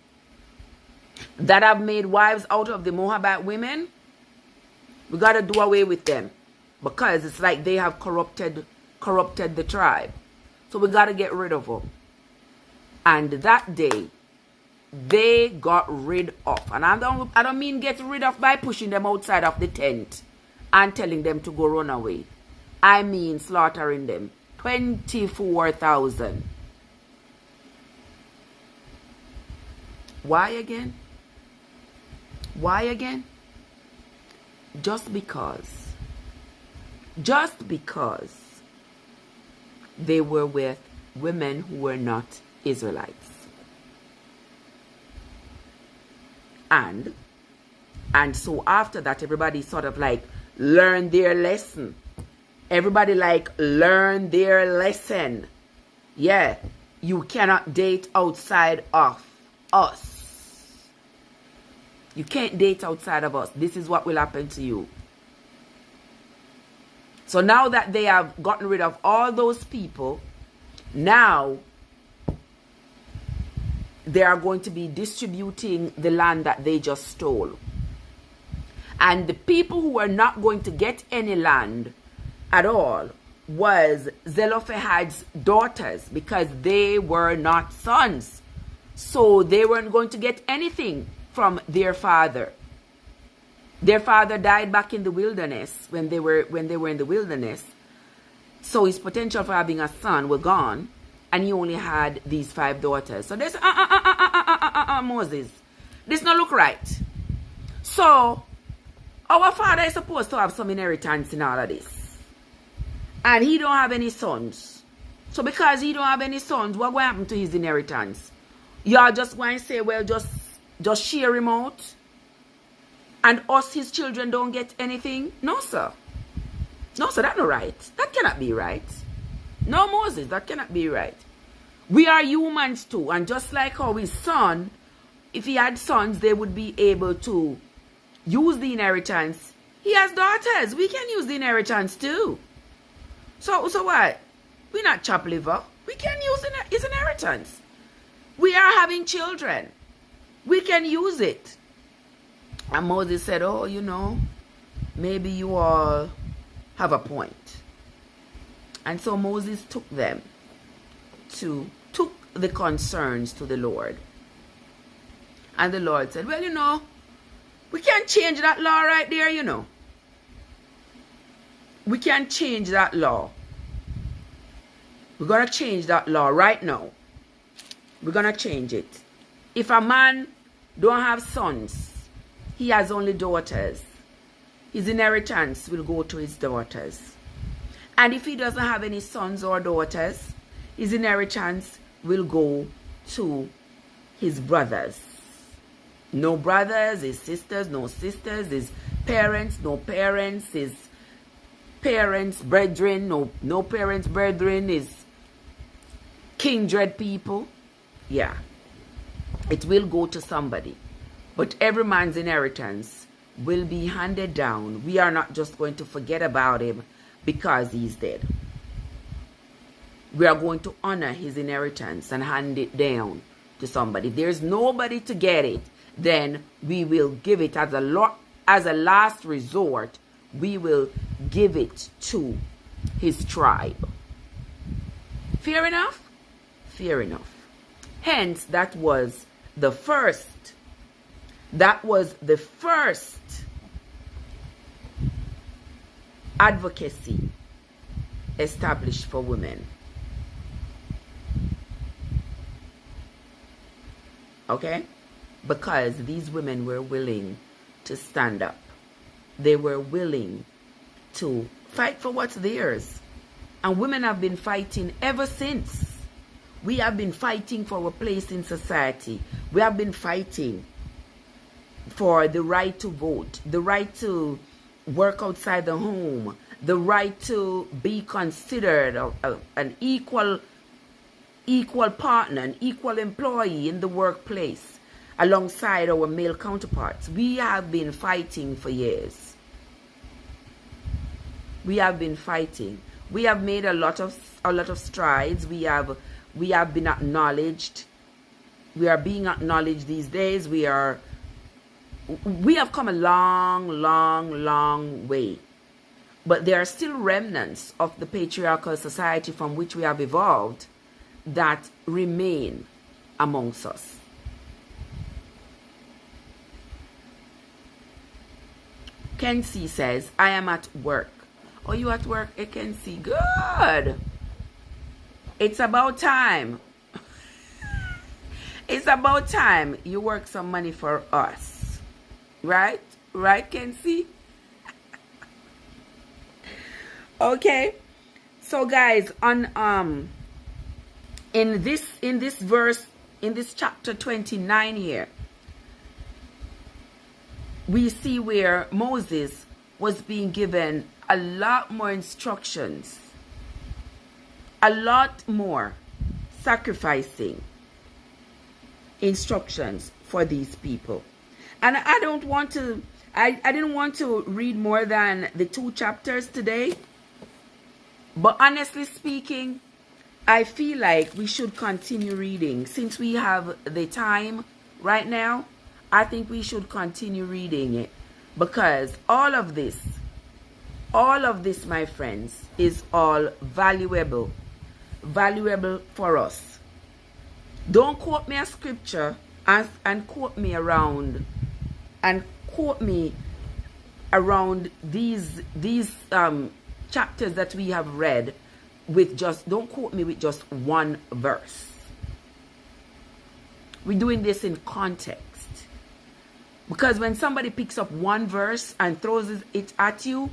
Speaker 1: that have made wives out of the Moabite women, we got to do away with them, because it's like they have corrupted the tribe. So we got to get rid of them. And that day, they got rid of. And I don't mean get rid of by pushing them outside of the tent and telling them to go run away. I mean slaughtering them. 24,000. Why again? Why again? Just because. Just because they were with women who were not Israelites. And so after that, everybody sort of like learned their lesson. Everybody like learned their lesson. Yeah, you cannot date outside of us. You can't date outside of us. This is what will happen to you. So now that they have gotten rid of all those people, now they are going to be distributing the land that they just stole. And the people who were not going to get any land at all was Zelophehad's daughters, because they were not sons. So they weren't going to get anything from their father. Their father died back in the wilderness when they were in the wilderness. So his potential for having a son was gone, and he only had these 5 daughters. So this Moses, this not look right. So our father is supposed to have some inheritance in all of this, and he don't have any sons. So because he don't have any sons, what will happen to his inheritance? Y'all just going to say, well, just share him out, and us, his children, don't get anything? No, sir. No, sir, that's not right. That cannot be right. No, Moses, that cannot be right. We are humans too, and just like how his son, if he had sons, they would be able to use the inheritance. He has daughters. We can use the inheritance too. So what? We're not chopped liver. We can use his inheritance. We are having children. We can use it. And Moses said, oh, maybe you all have a point. And so Moses took the concerns to the Lord. And the Lord said, well, we can't change that law right there, We can't change that law. We're going to change that law right now. We're going to change it. If a man don't have sons, he has only daughters. His inheritance will go to his daughters. And if he doesn't have any sons or daughters, his inheritance will go to his brothers. No brothers, his sisters, no sisters, his parents, no parents, his parents, brethren, no parents, brethren, his kindred people. Yeah. It will go to somebody. But every man's inheritance will be handed down. We are not just going to forget about him because he's dead. We are going to honor his inheritance and hand it down to somebody. If there's nobody to get it, then we will give it as a last resort. We will give it to his tribe. Fair enough? Fair enough. Hence, that was the first advocacy established for women. Okay? Because these women were willing to stand up. They were willing to fight for what's theirs. And women have been fighting ever since. We have been fighting for a place in society. We have been fighting for the right to vote, the right to work outside the home, the right to be considered an equal partner, an equal employee in the workplace alongside our male counterparts. We have been fighting for years. We have been fighting. We have made a lot of strides. We have been acknowledged. We are being acknowledged these days. We have come a long way. But there are still remnants of the patriarchal society from which we have evolved that remain amongst us. Kenzie says, I am at work. Oh, you at work? Hey, Kenzie, good. It's about time. It's about time you work some money for us. Right? Right, Kenzie? Okay. So guys, on in this verse, in this chapter 29 here, we see where Moses was being given a lot more instructions, a lot more sacrificing instructions for these people. And I didn't want to read more than the 2 chapters today. But honestly speaking, I feel like we should continue reading. Since we have the time right now, I think we should continue reading it. Because all of this, my friends, is all valuable for us. Don't quote me a scripture and quote me around these chapters that we have read with don't quote me with just one verse. We're doing this in context. Because when somebody picks up one verse and throws it at you,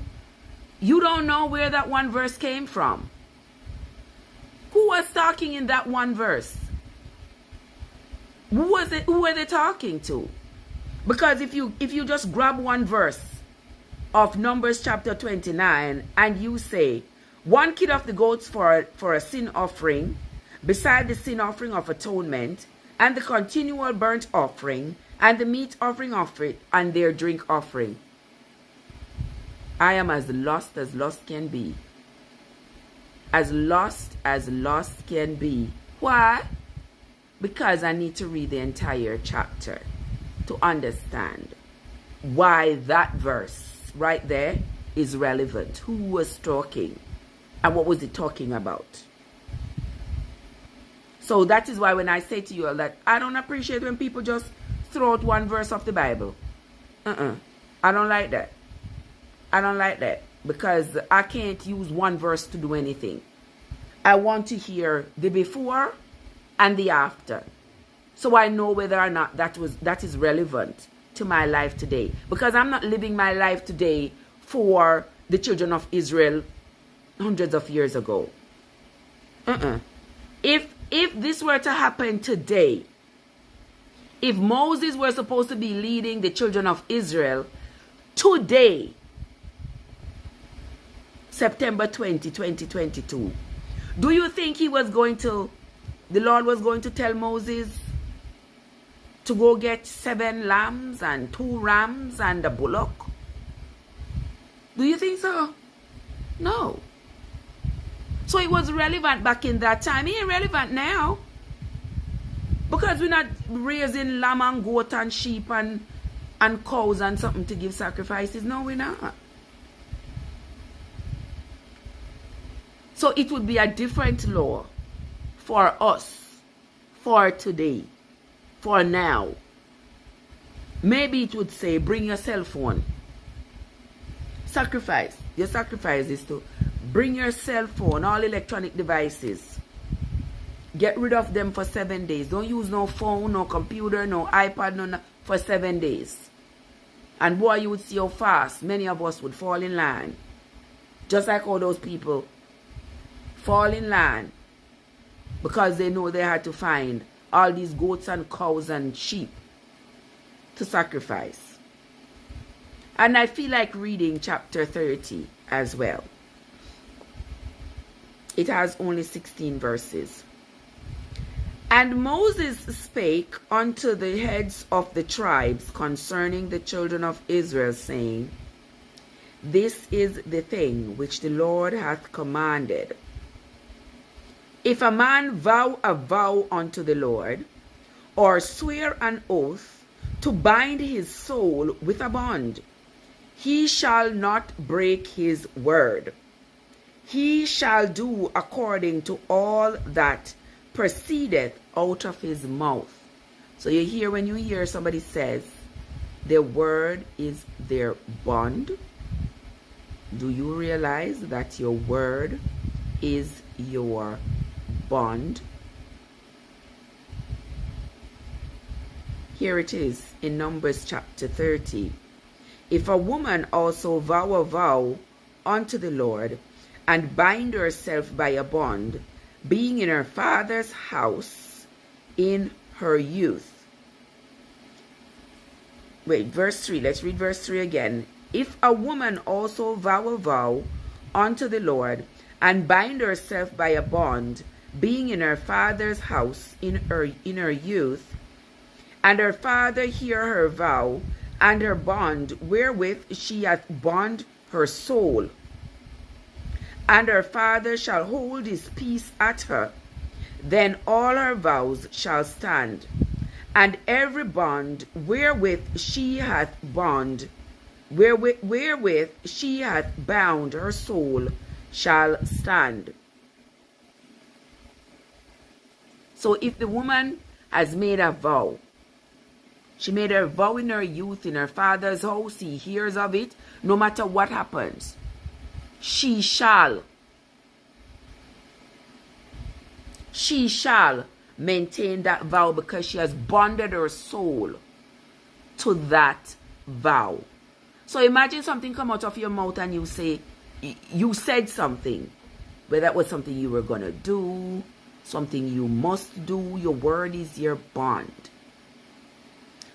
Speaker 1: you don't know where that one verse came from. Who was talking in that one verse? Who was it? Who were they talking to? Because if you just grab one verse of Numbers chapter 29 and you say, 1 kid of the goats for a sin offering, beside the sin offering of atonement, and the continual burnt offering, and the meat offering of it, and their drink offering. I am as lost can be. As lost can be. Why? Because I need to read the entire chapter to understand why that verse right there is relevant. Who was talking? And what was it talking about? So that is why when I say to you all that I don't appreciate when people just throw out one verse of the Bible. I don't like that. I don't like that because I can't use one verse to do anything. I want to hear the before and the after, so I know whether or not that is relevant to my life today. Because I'm not living my life today for the children of Israel hundreds of years ago. If this were to happen today, if Moses were supposed to be leading the children of Israel today, September 20, 2022, do you think the Lord was going to tell Moses to go get 7 lambs and 2 rams and a bullock? Do you think so? No. So it was relevant back in that time. It ain't relevant now. Because we're not raising lamb and goat and sheep and cows and something to give sacrifices. No, we're not. So it would be a different law for us, for today, for now. Maybe it would say, bring your cell phone. Sacrifice. Your sacrifice is to bring your cell phone, all electronic devices. Get rid of them for 7 days. Don't use no phone, no computer, no iPad, no for 7 days. And boy, you would see how fast many of us would fall in line. Just like all those people fall in line because they know they had to find all these goats and cows and sheep to sacrifice. And I feel like reading chapter 30 as well. It has only 16 verses. And Moses spake unto the heads of the tribes concerning the children of Israel, saying, This is the thing which the Lord hath commanded. If a man vow a vow unto the Lord, or swear an oath to bind his soul with a bond, he shall not break his word. He shall do according to all that proceedeth out of his mouth. So you hear, when you hear somebody says their word is their bond, do you realize that your word is your bond? Here it is in Numbers chapter 30. If a woman also vow a vow unto the Lord, and bind herself by a bond, being in her father's house in her youth. Wait, verse 3. Let's read verse 3 again. If a woman also vow a vow unto the Lord, and bind herself by a bond, being in her father's house in her youth, and her father hear her vow, and her bond wherewith she hath bound her soul, and her father shall hold his peace at her, then all her vows shall stand, and every bond wherewith she hath bound, wherewith she hath bound her soul shall stand. So if the woman has made a vow, she made her vow in her youth, in her father's house, he hears of it, no matter what happens, she shall maintain that vow because she has bonded her soul to that vow. So imagine something come out of your mouth and you say, you said something, whether that was something you were going to do, something you must do, your word is your bond.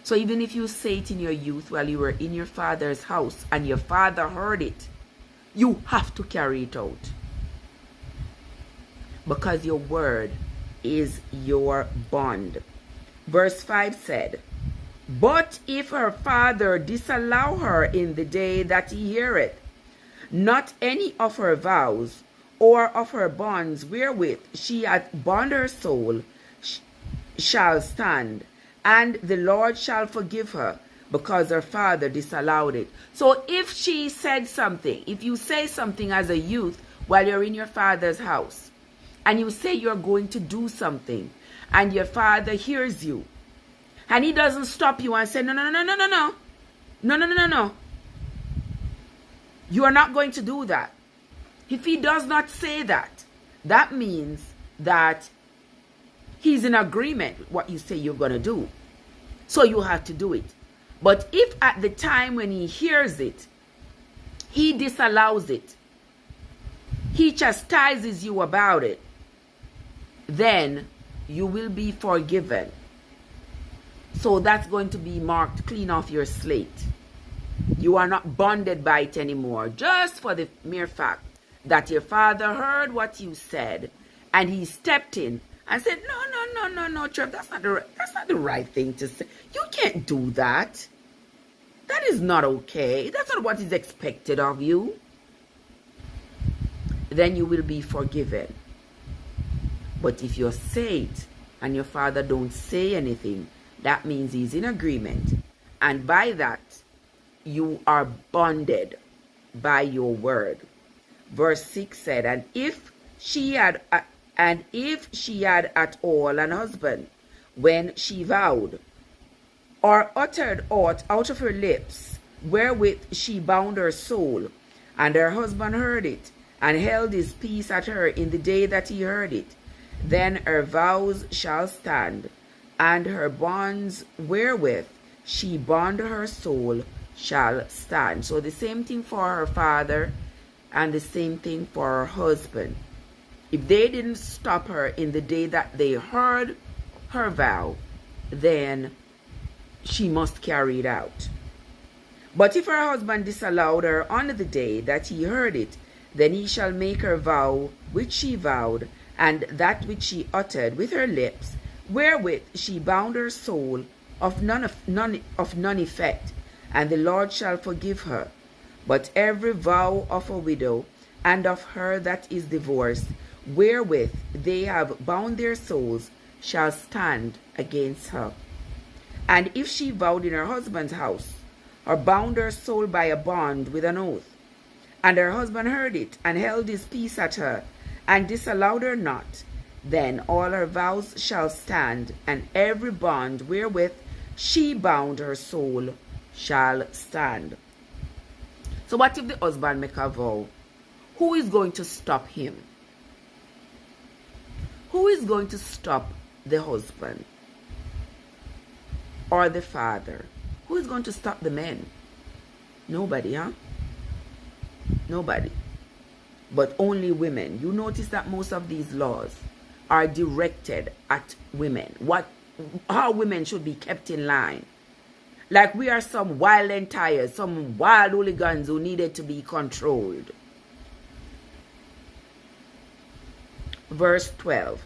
Speaker 1: So even if you say it in your youth while you were in your father's house and your father heard it, you have to carry it out. Because your word is your bond. Verse 5 said, But if her father disallow her in the day that he heareth, not any of her vows or of her bonds wherewith she hath bound her soul shall stand, and the Lord shall forgive her, because her father disallowed it. So if she said something, if you say something as a youth while you're in your father's house, and you say you're going to do something, and your father hears you, and he doesn't stop you and say, no, no, no, no, no, no, no, no, no, no, no, you are not going to do that. If he does not say that, that means that he's in agreement with what you say you're going to do. So you have to do it. But if at the time when he hears it, he disallows it, he chastises you about it, then you will be forgiven. So that's going to be marked clean off your slate. You are not bonded by it anymore, just for the mere fact that your father heard what you said and he stepped in and said, no, no, no, no, no, Trev, that's not the right thing to say. You can't do that. That is not okay. That's not what is expected of you. Then you will be forgiven. But if you say it and your father don't say anything, that means he's in agreement. And by that, you are bonded by your word. Verse 6 said, and if she had at all an husband, when she vowed, or uttered aught out of her lips, wherewith she bound her soul, and her husband heard it, and held his peace at her in the day that he heard it, then her vows shall stand, and her bonds wherewith she bound her soul shall stand. So the same thing for her father, and the same thing for her husband. If they didn't stop her in the day that they heard her vow, then she must carry it out. But if her husband disallowed her on the day that he heard it, then he shall make her vow which she vowed, and that which she uttered with her lips, wherewith she bound her soul, of none effect, and the Lord shall forgive her. But every vow of a widow and of her that is divorced, wherewith they have bound their souls, shall stand against her. And if she vowed in her husband's house, or bound her soul by a bond with an oath, and her husband heard it, and held his peace at her, and disallowed her not, then all her vows shall stand, and every bond wherewith she bound her soul shall stand. So what if the husband make a vow? Who is going to stop him? Who is going to stop the husband? Or the father? Who is going to stop the men? Nobody, huh? Nobody. But only women. You notice that most of these laws are directed at women. How women should be kept in line. Like we are some wild entiers, some wild hooligans who needed to be controlled. Verse 12.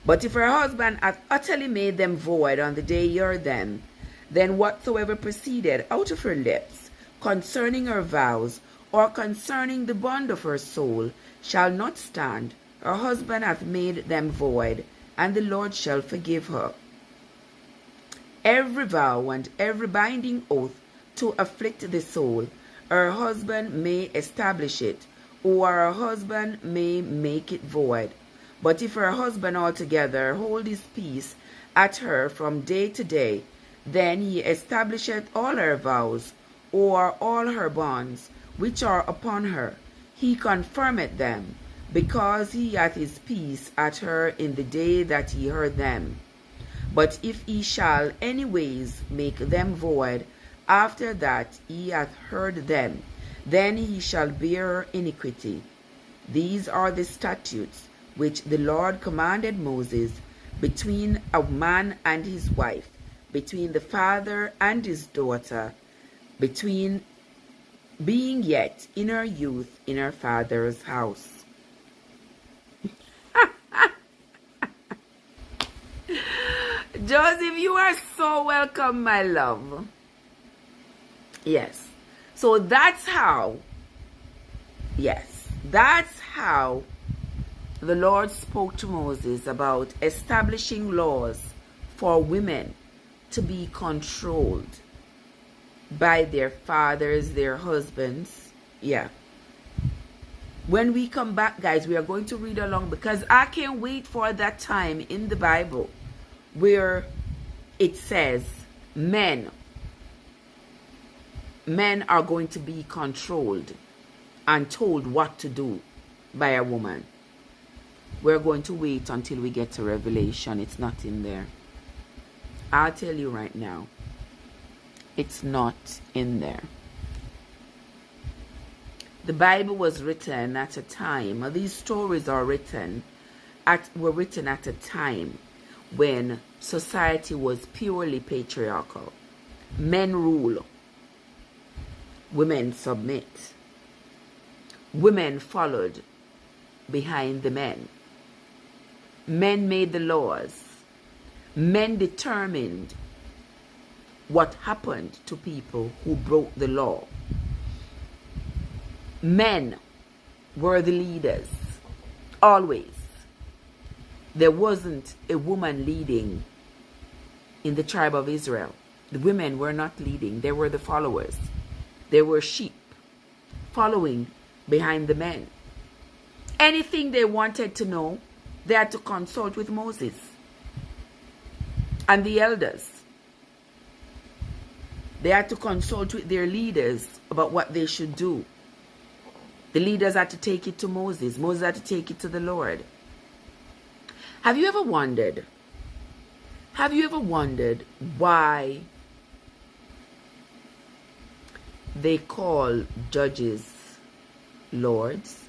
Speaker 1: But if her husband hath utterly made them void on the day he heard them, then whatsoever proceeded out of her lips concerning her vows, or concerning the bond of her soul, shall not stand. Her husband hath made them void, and the Lord shall forgive her. Every vow and every binding oath to afflict the soul, her husband may establish it, or her husband may make it void. But if her husband altogether hold his peace at her from day to day, then he establisheth all her vows, or all her bonds, which are upon her. He confirmeth them, because he hath his peace at her in the day that he heard them. But if he shall anyways make them void, after that he hath heard them, then he shall bear iniquity. These are the statutes which the Lord commanded Moses, between a man and his wife, between the father and his daughter, between being yet in her youth in her father's house. Joseph, you are so welcome, my love. Yes. So that's how the Lord spoke to Moses about establishing laws for women to be controlled by their fathers, their husbands. Yeah. When we come back, guys, we are going to read along, because I can't wait for that time in the Bible where it says men are going to be controlled and told what to do by a woman. We're going to wait until we get to Revelation. It's not in there. I'll tell you right now, it's not in there. The Bible was written at a time, these stories are were written at a time when society was purely patriarchal. Men rule, women submit. Women followed behind the men. Men made the laws. Men determined what happened to people who broke the law. Men were the leaders, always. There wasn't a woman leading in the tribe of Israel. The women were not leading, they were the followers. They were sheep following behind the men. Anything they wanted to know, they had to consult with Moses and the elders. They had to consult with their leaders about what they should do. The leaders had to take it to Moses. Moses had to take it to the Lord. Have you ever wondered why they call judges lords?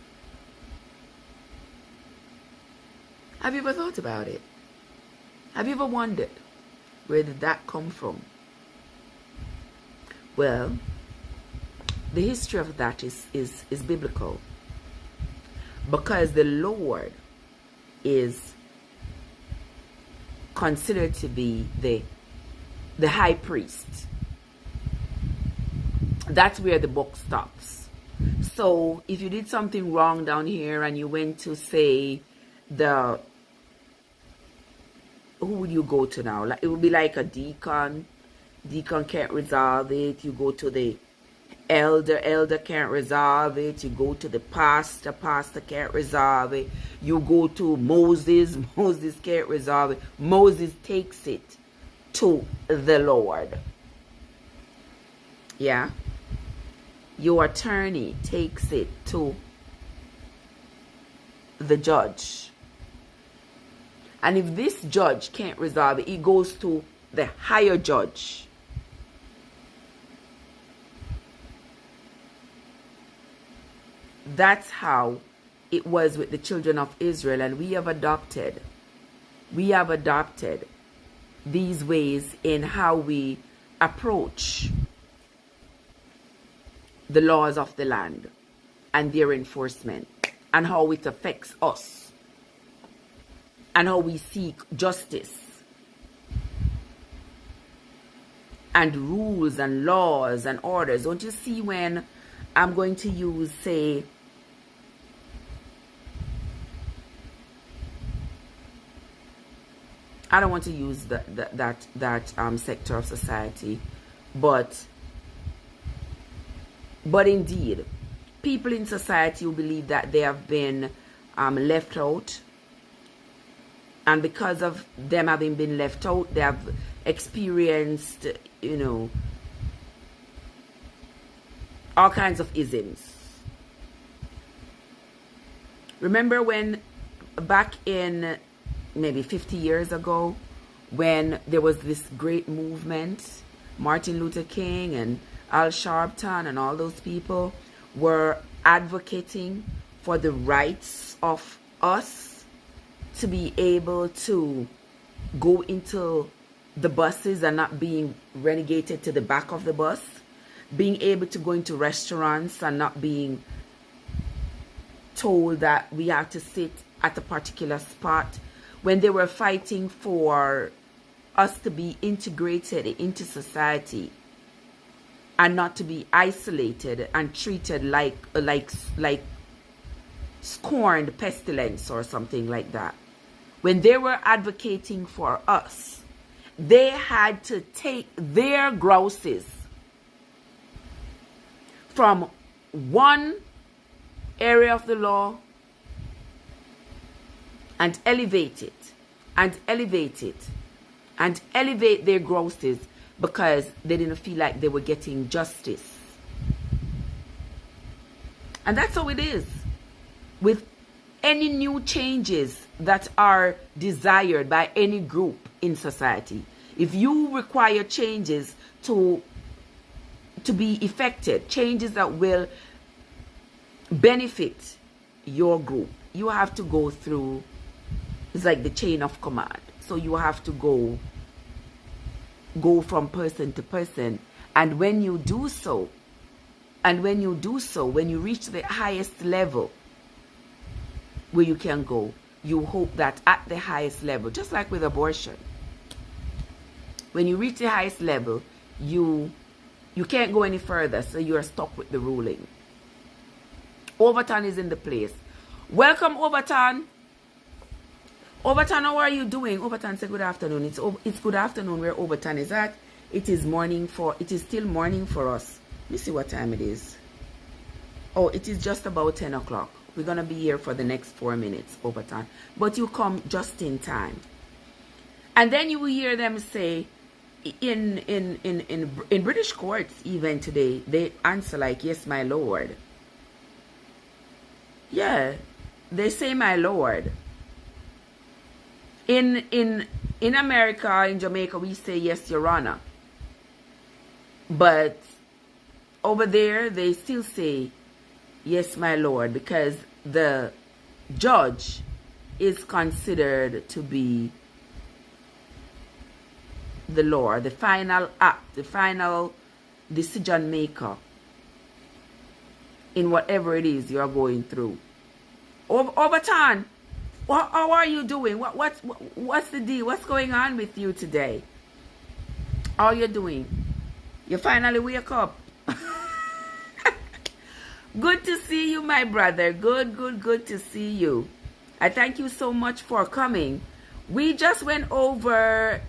Speaker 1: Have you ever thought about it? Have you ever wondered where did that come from? Well, the history of that is biblical, because the Lord is considered to be the high priest. That's where the book stops. So if you did something wrong down here and you went to, say, who would you go to now? Like, it would be like a deacon. Deacon can't resolve it. You go to the elder can't resolve it. You go to the pastor can't resolve it. You go to Moses can't resolve it. Moses takes it to the Lord. Yeah. Your attorney takes it to the judge. And if this judge can't resolve it, it goes to the higher judge. That's how it was with the children of Israel, and we have adopted these ways in how we approach the laws of the land and their enforcement, and how it affects us, and how we seek justice and rules and laws and orders. Don't you see, when I'm going to use, say, I don't want to use that sector of society, but indeed, people in society who believe that they have been left out, and because of them having been left out, they have experienced, all kinds of isms. Remember when back in maybe 50 years ago, when there was this great movement, Martin Luther King and Al Sharpton and all those people were advocating for the rights of us to be able to go into the buses and not being relegated to the back of the bus, being able to go into restaurants and not being told that we have to sit at a particular spot, when they were fighting for us to be integrated into society and not to be isolated and treated like scorned pestilence or something like that. When they were advocating for us, they had to take their grouses from one area of the law and elevate it and elevate their grosses because they didn't feel like they were getting justice. And that's how it is with any new changes that are desired by any group in society. If you require changes to be effected, changes that will benefit your group, you have to go through, it's like the chain of command. So you have to go from person to person. And when you do so, when you reach the highest level where you can go, you hope that at the highest level, just like with abortion, when you reach the highest level, you can't go any further, so you are stuck with the ruling. Overton is in the place. Welcome, Overton. Overton, how are you doing? Overton said good afternoon. It's good afternoon where Overton is at. It is still morning for us. Let me see what time it is. Oh, it is just about 10 o'clock. We're going to be here for the next 4 minutes, Overton. But you come just in time. And then you will hear them say, in British courts even today, they answer like, yes, my lord. Yeah, they say my lord. In America, in Jamaica, we say yes, your honor. But over there, they still say yes, my lord, because the judge is considered to be the Lord, the final act, the final decision maker in whatever it is you're going through. Overton, how are you doing? What's the deal? What's going on with you today? How are you doing? You finally wake up. Good to see you, my brother. Good to see you. I thank you so much for coming. We just went over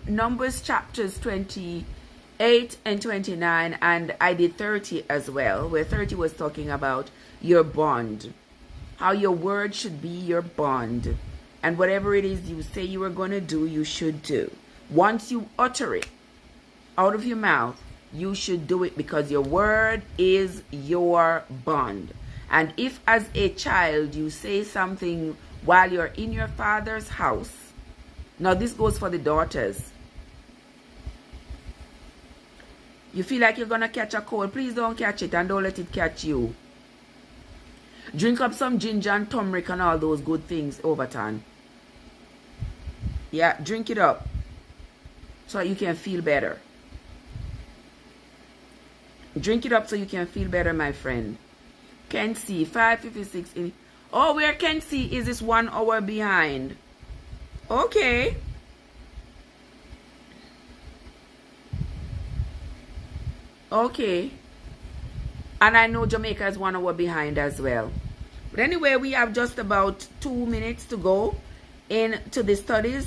Speaker 1: Numbers chapters 28 and 29, and I did 30 as well, where 30 was talking about your bond, how your word should be your bond, and whatever it is you say you are going to do, you should do. Once you utter it out of your mouth, you should do it, because your word is your bond. And if as a child you say something while you're in your father's house, now this goes for the daughters, you feel like you're gonna catch a cold, please don't catch it, and don't let it catch you. Drink up some ginger and turmeric and all those good things, Overton. Yeah, drink it up so you can feel better. Drink it up so you can feel better, my friend. Can see 5:56 in. Oh, where can see is this 1 hour behind? Okay. Okay. And I know Jamaica is 1 hour behind as well. But anyway, we have just about 2 minutes to go into the studies.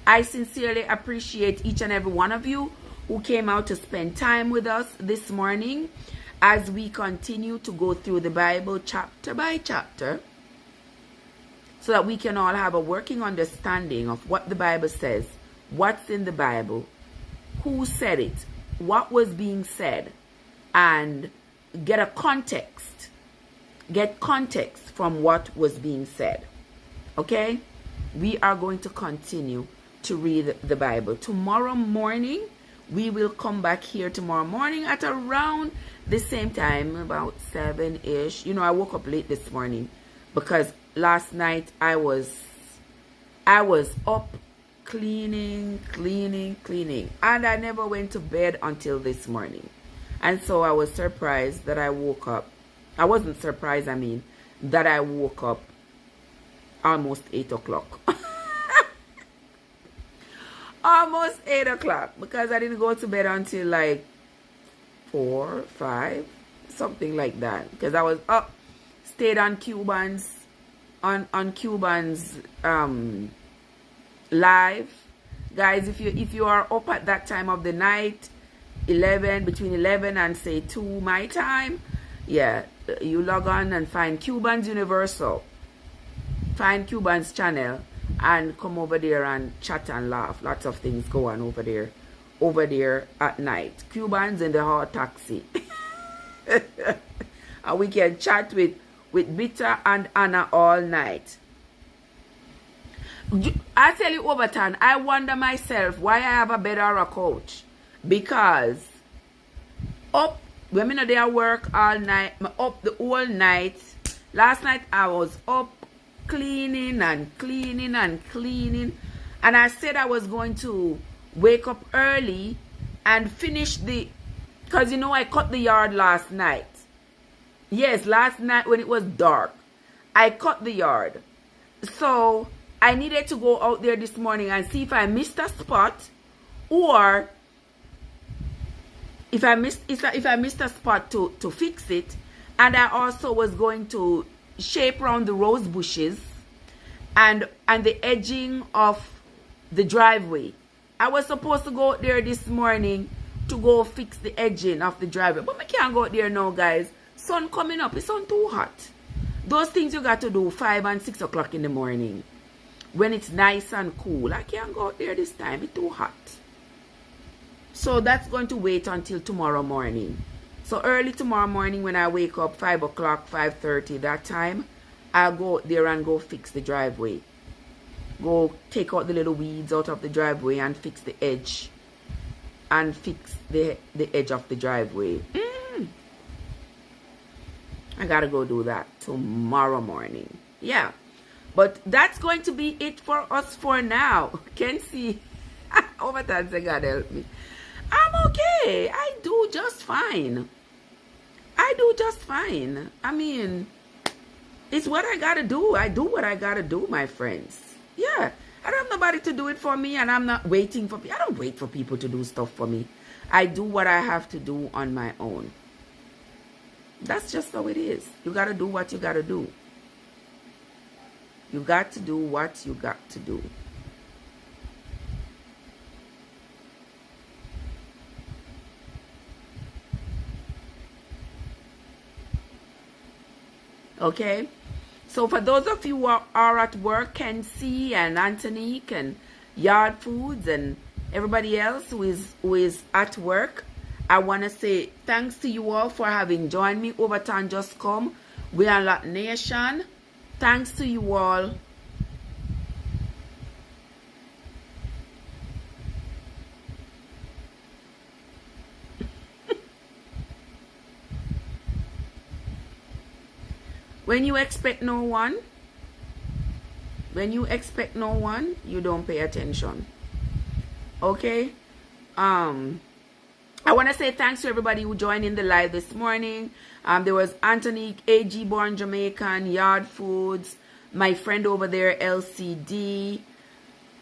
Speaker 1: I sincerely appreciate each and every one of you who came out to spend time with us this morning as we continue to go through the Bible chapter by chapter, so that we can all have a working understanding of what the Bible says, what's in the Bible, who said it, what was being said, and get context from what was being said. Okay? We are going to continue to read the Bible. Tomorrow morning, we will come back here tomorrow morning at around the same time, about 7-ish. You know, I woke up late this morning because last night I was up cleaning, and I never went to bed until this morning. And so I was surprised that I woke up. I wasn't surprised, I mean, that I woke up almost 8 o'clock. Almost 8 o'clock, because I didn't go to bed until like 4, 5, something like that. Because I was up, stayed on Cuban's live. Guys, if you are up at that time of the night, between 11 and say 2 my time, yeah, you log on and find Cubans Universal. find Cuban's channel and come over there and chat and laugh. Lots of things go on over there at night. Cubans in the hot taxi. And we can chat with Bitter and Anna all night. I tell you, Overton, I wonder myself why I have a bed or a couch. Because when I'm there work all night, I'm up the whole night. Last night I was up cleaning and cleaning and cleaning. And I said I was going to wake up early and finish because you know I cut the yard last night. Yes, last night when it was dark, I cut the yard. So I needed to go out there this morning and see if I missed a spot, or if I missed a spot to fix it. And I also was going to shape around the rose bushes and the edging of the driveway. I was supposed to go out there this morning to go fix the edging of the driveway, but I can't go out there now, guys. Sun coming up, it's sun too hot. Those things you got to do 5 and 6 o'clock in the morning when it's nice and cool. I can't go out there this time, it's too hot. So that's going to wait until tomorrow morning. So early tomorrow morning when I wake up, 5 o'clock, 5:30, that time, I'll go out there and go fix the driveway. Go take out the little weeds out of the driveway and fix the edge. And fix the edge of the driveway. I gotta go do that tomorrow morning. Yeah. But that's going to be it for us for now. Can see. Over time, say God help me. I'm okay. I do just fine. I mean, it's what I gotta do. I do what I gotta do, my friends. Yeah. I don't have nobody to do it for me, and I'm not waiting for people. I don't wait for people to do stuff for me. I do what I have to do on my own. That's just how it is. You got to do what you got to do. You got to do what you got to do. Okay? So for those of you who are at work, Kenzie and Antonique and Yard Foods and everybody else who is at work, I want to say thanks to you all for having joined me over time. Just Come. We are Lot Nation. Thanks to you all. When you expect no one, you don't pay attention. Okay? I want to say thanks to everybody who joined in the live this morning. There was Anthony, AG Born Jamaican, Yard Foods, my friend over there, LCD.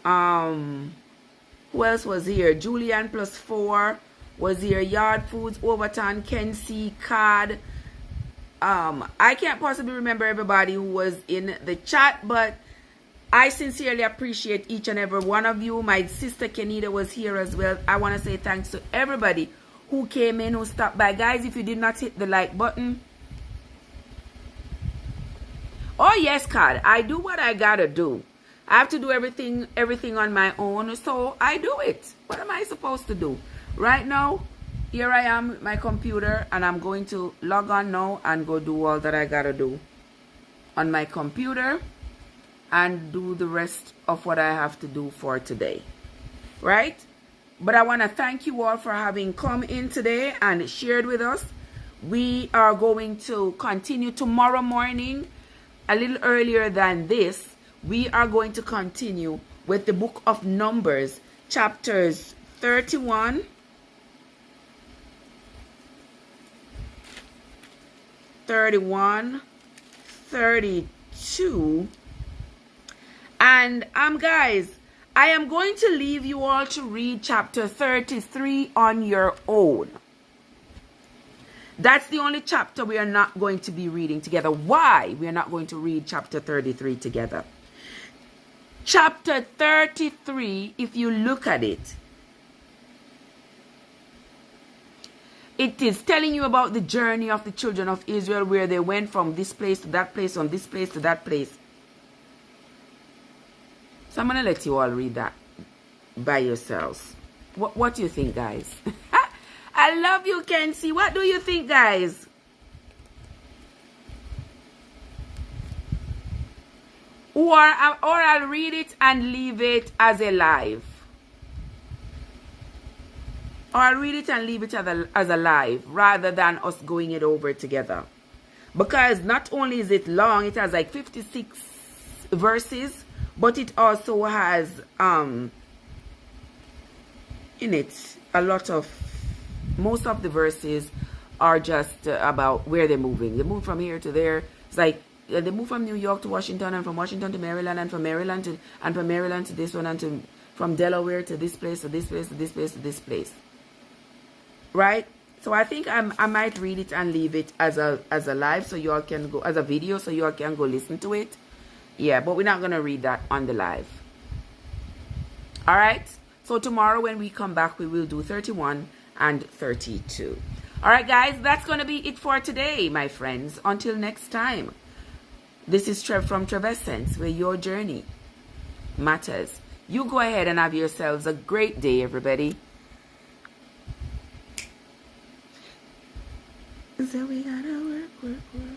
Speaker 1: Who else was here? Julian plus 4 was here. Yard Foods, Overton, Kenzie, Card. I can't possibly remember everybody who was in the chat, but I sincerely appreciate each and every one of you. My sister Kenita was here as well. I want to say thanks to everybody who came in, who stopped by. Guys, if you did not hit the like button. Oh, yes, Card. I do what I gotta do. I have to do everything on my own, so I do it. What am I supposed to do? Right now, here I am with my computer, and I'm going to log on now and go do all that I gotta do on my computer and do the rest of what I have to do for today. Right? But I want to thank you all for having come in today and shared with us. We are going to continue tomorrow morning, a little earlier than this. We are going to continue with the book of Numbers, chapters 31, 32, and guys, I am going to leave you all to read chapter 33 on your own. That's the only chapter we are not going to be reading together. Why we are not going to read chapter 33 together? Chapter 33, if you look at it, it is telling you about the journey of the children of Israel, where they went from this place to that place, from this place to that place. So I'm going to let you all read that by yourselves. What do you think, guys? I love you, Kenzie. What do you think, guys? Or I'll read it and leave it as a live. Or I'll read it and leave it as a live rather than us going it over together. Because not only is it long, it has like 56 verses, but it also has in it a lot of, most of the verses are just about where they're moving. They move from here to there. It's like they move from New York to Washington, and from Washington to Maryland, and from Maryland to this one, and from Delaware to this place, to this place, to this place, to this place. Right? So I think I might read it and leave it as a live, so you all can go, as a video, so you all can go listen to it. Yeah, but we're not gonna read that on the live. All right. So tomorrow when we come back, we will do 31 and 32. All right, guys, that's gonna be it for today, my friends. Until next time. This is Trev from Trevessence, where your journey matters. You go ahead and have yourselves a great day, everybody. So we gotta work.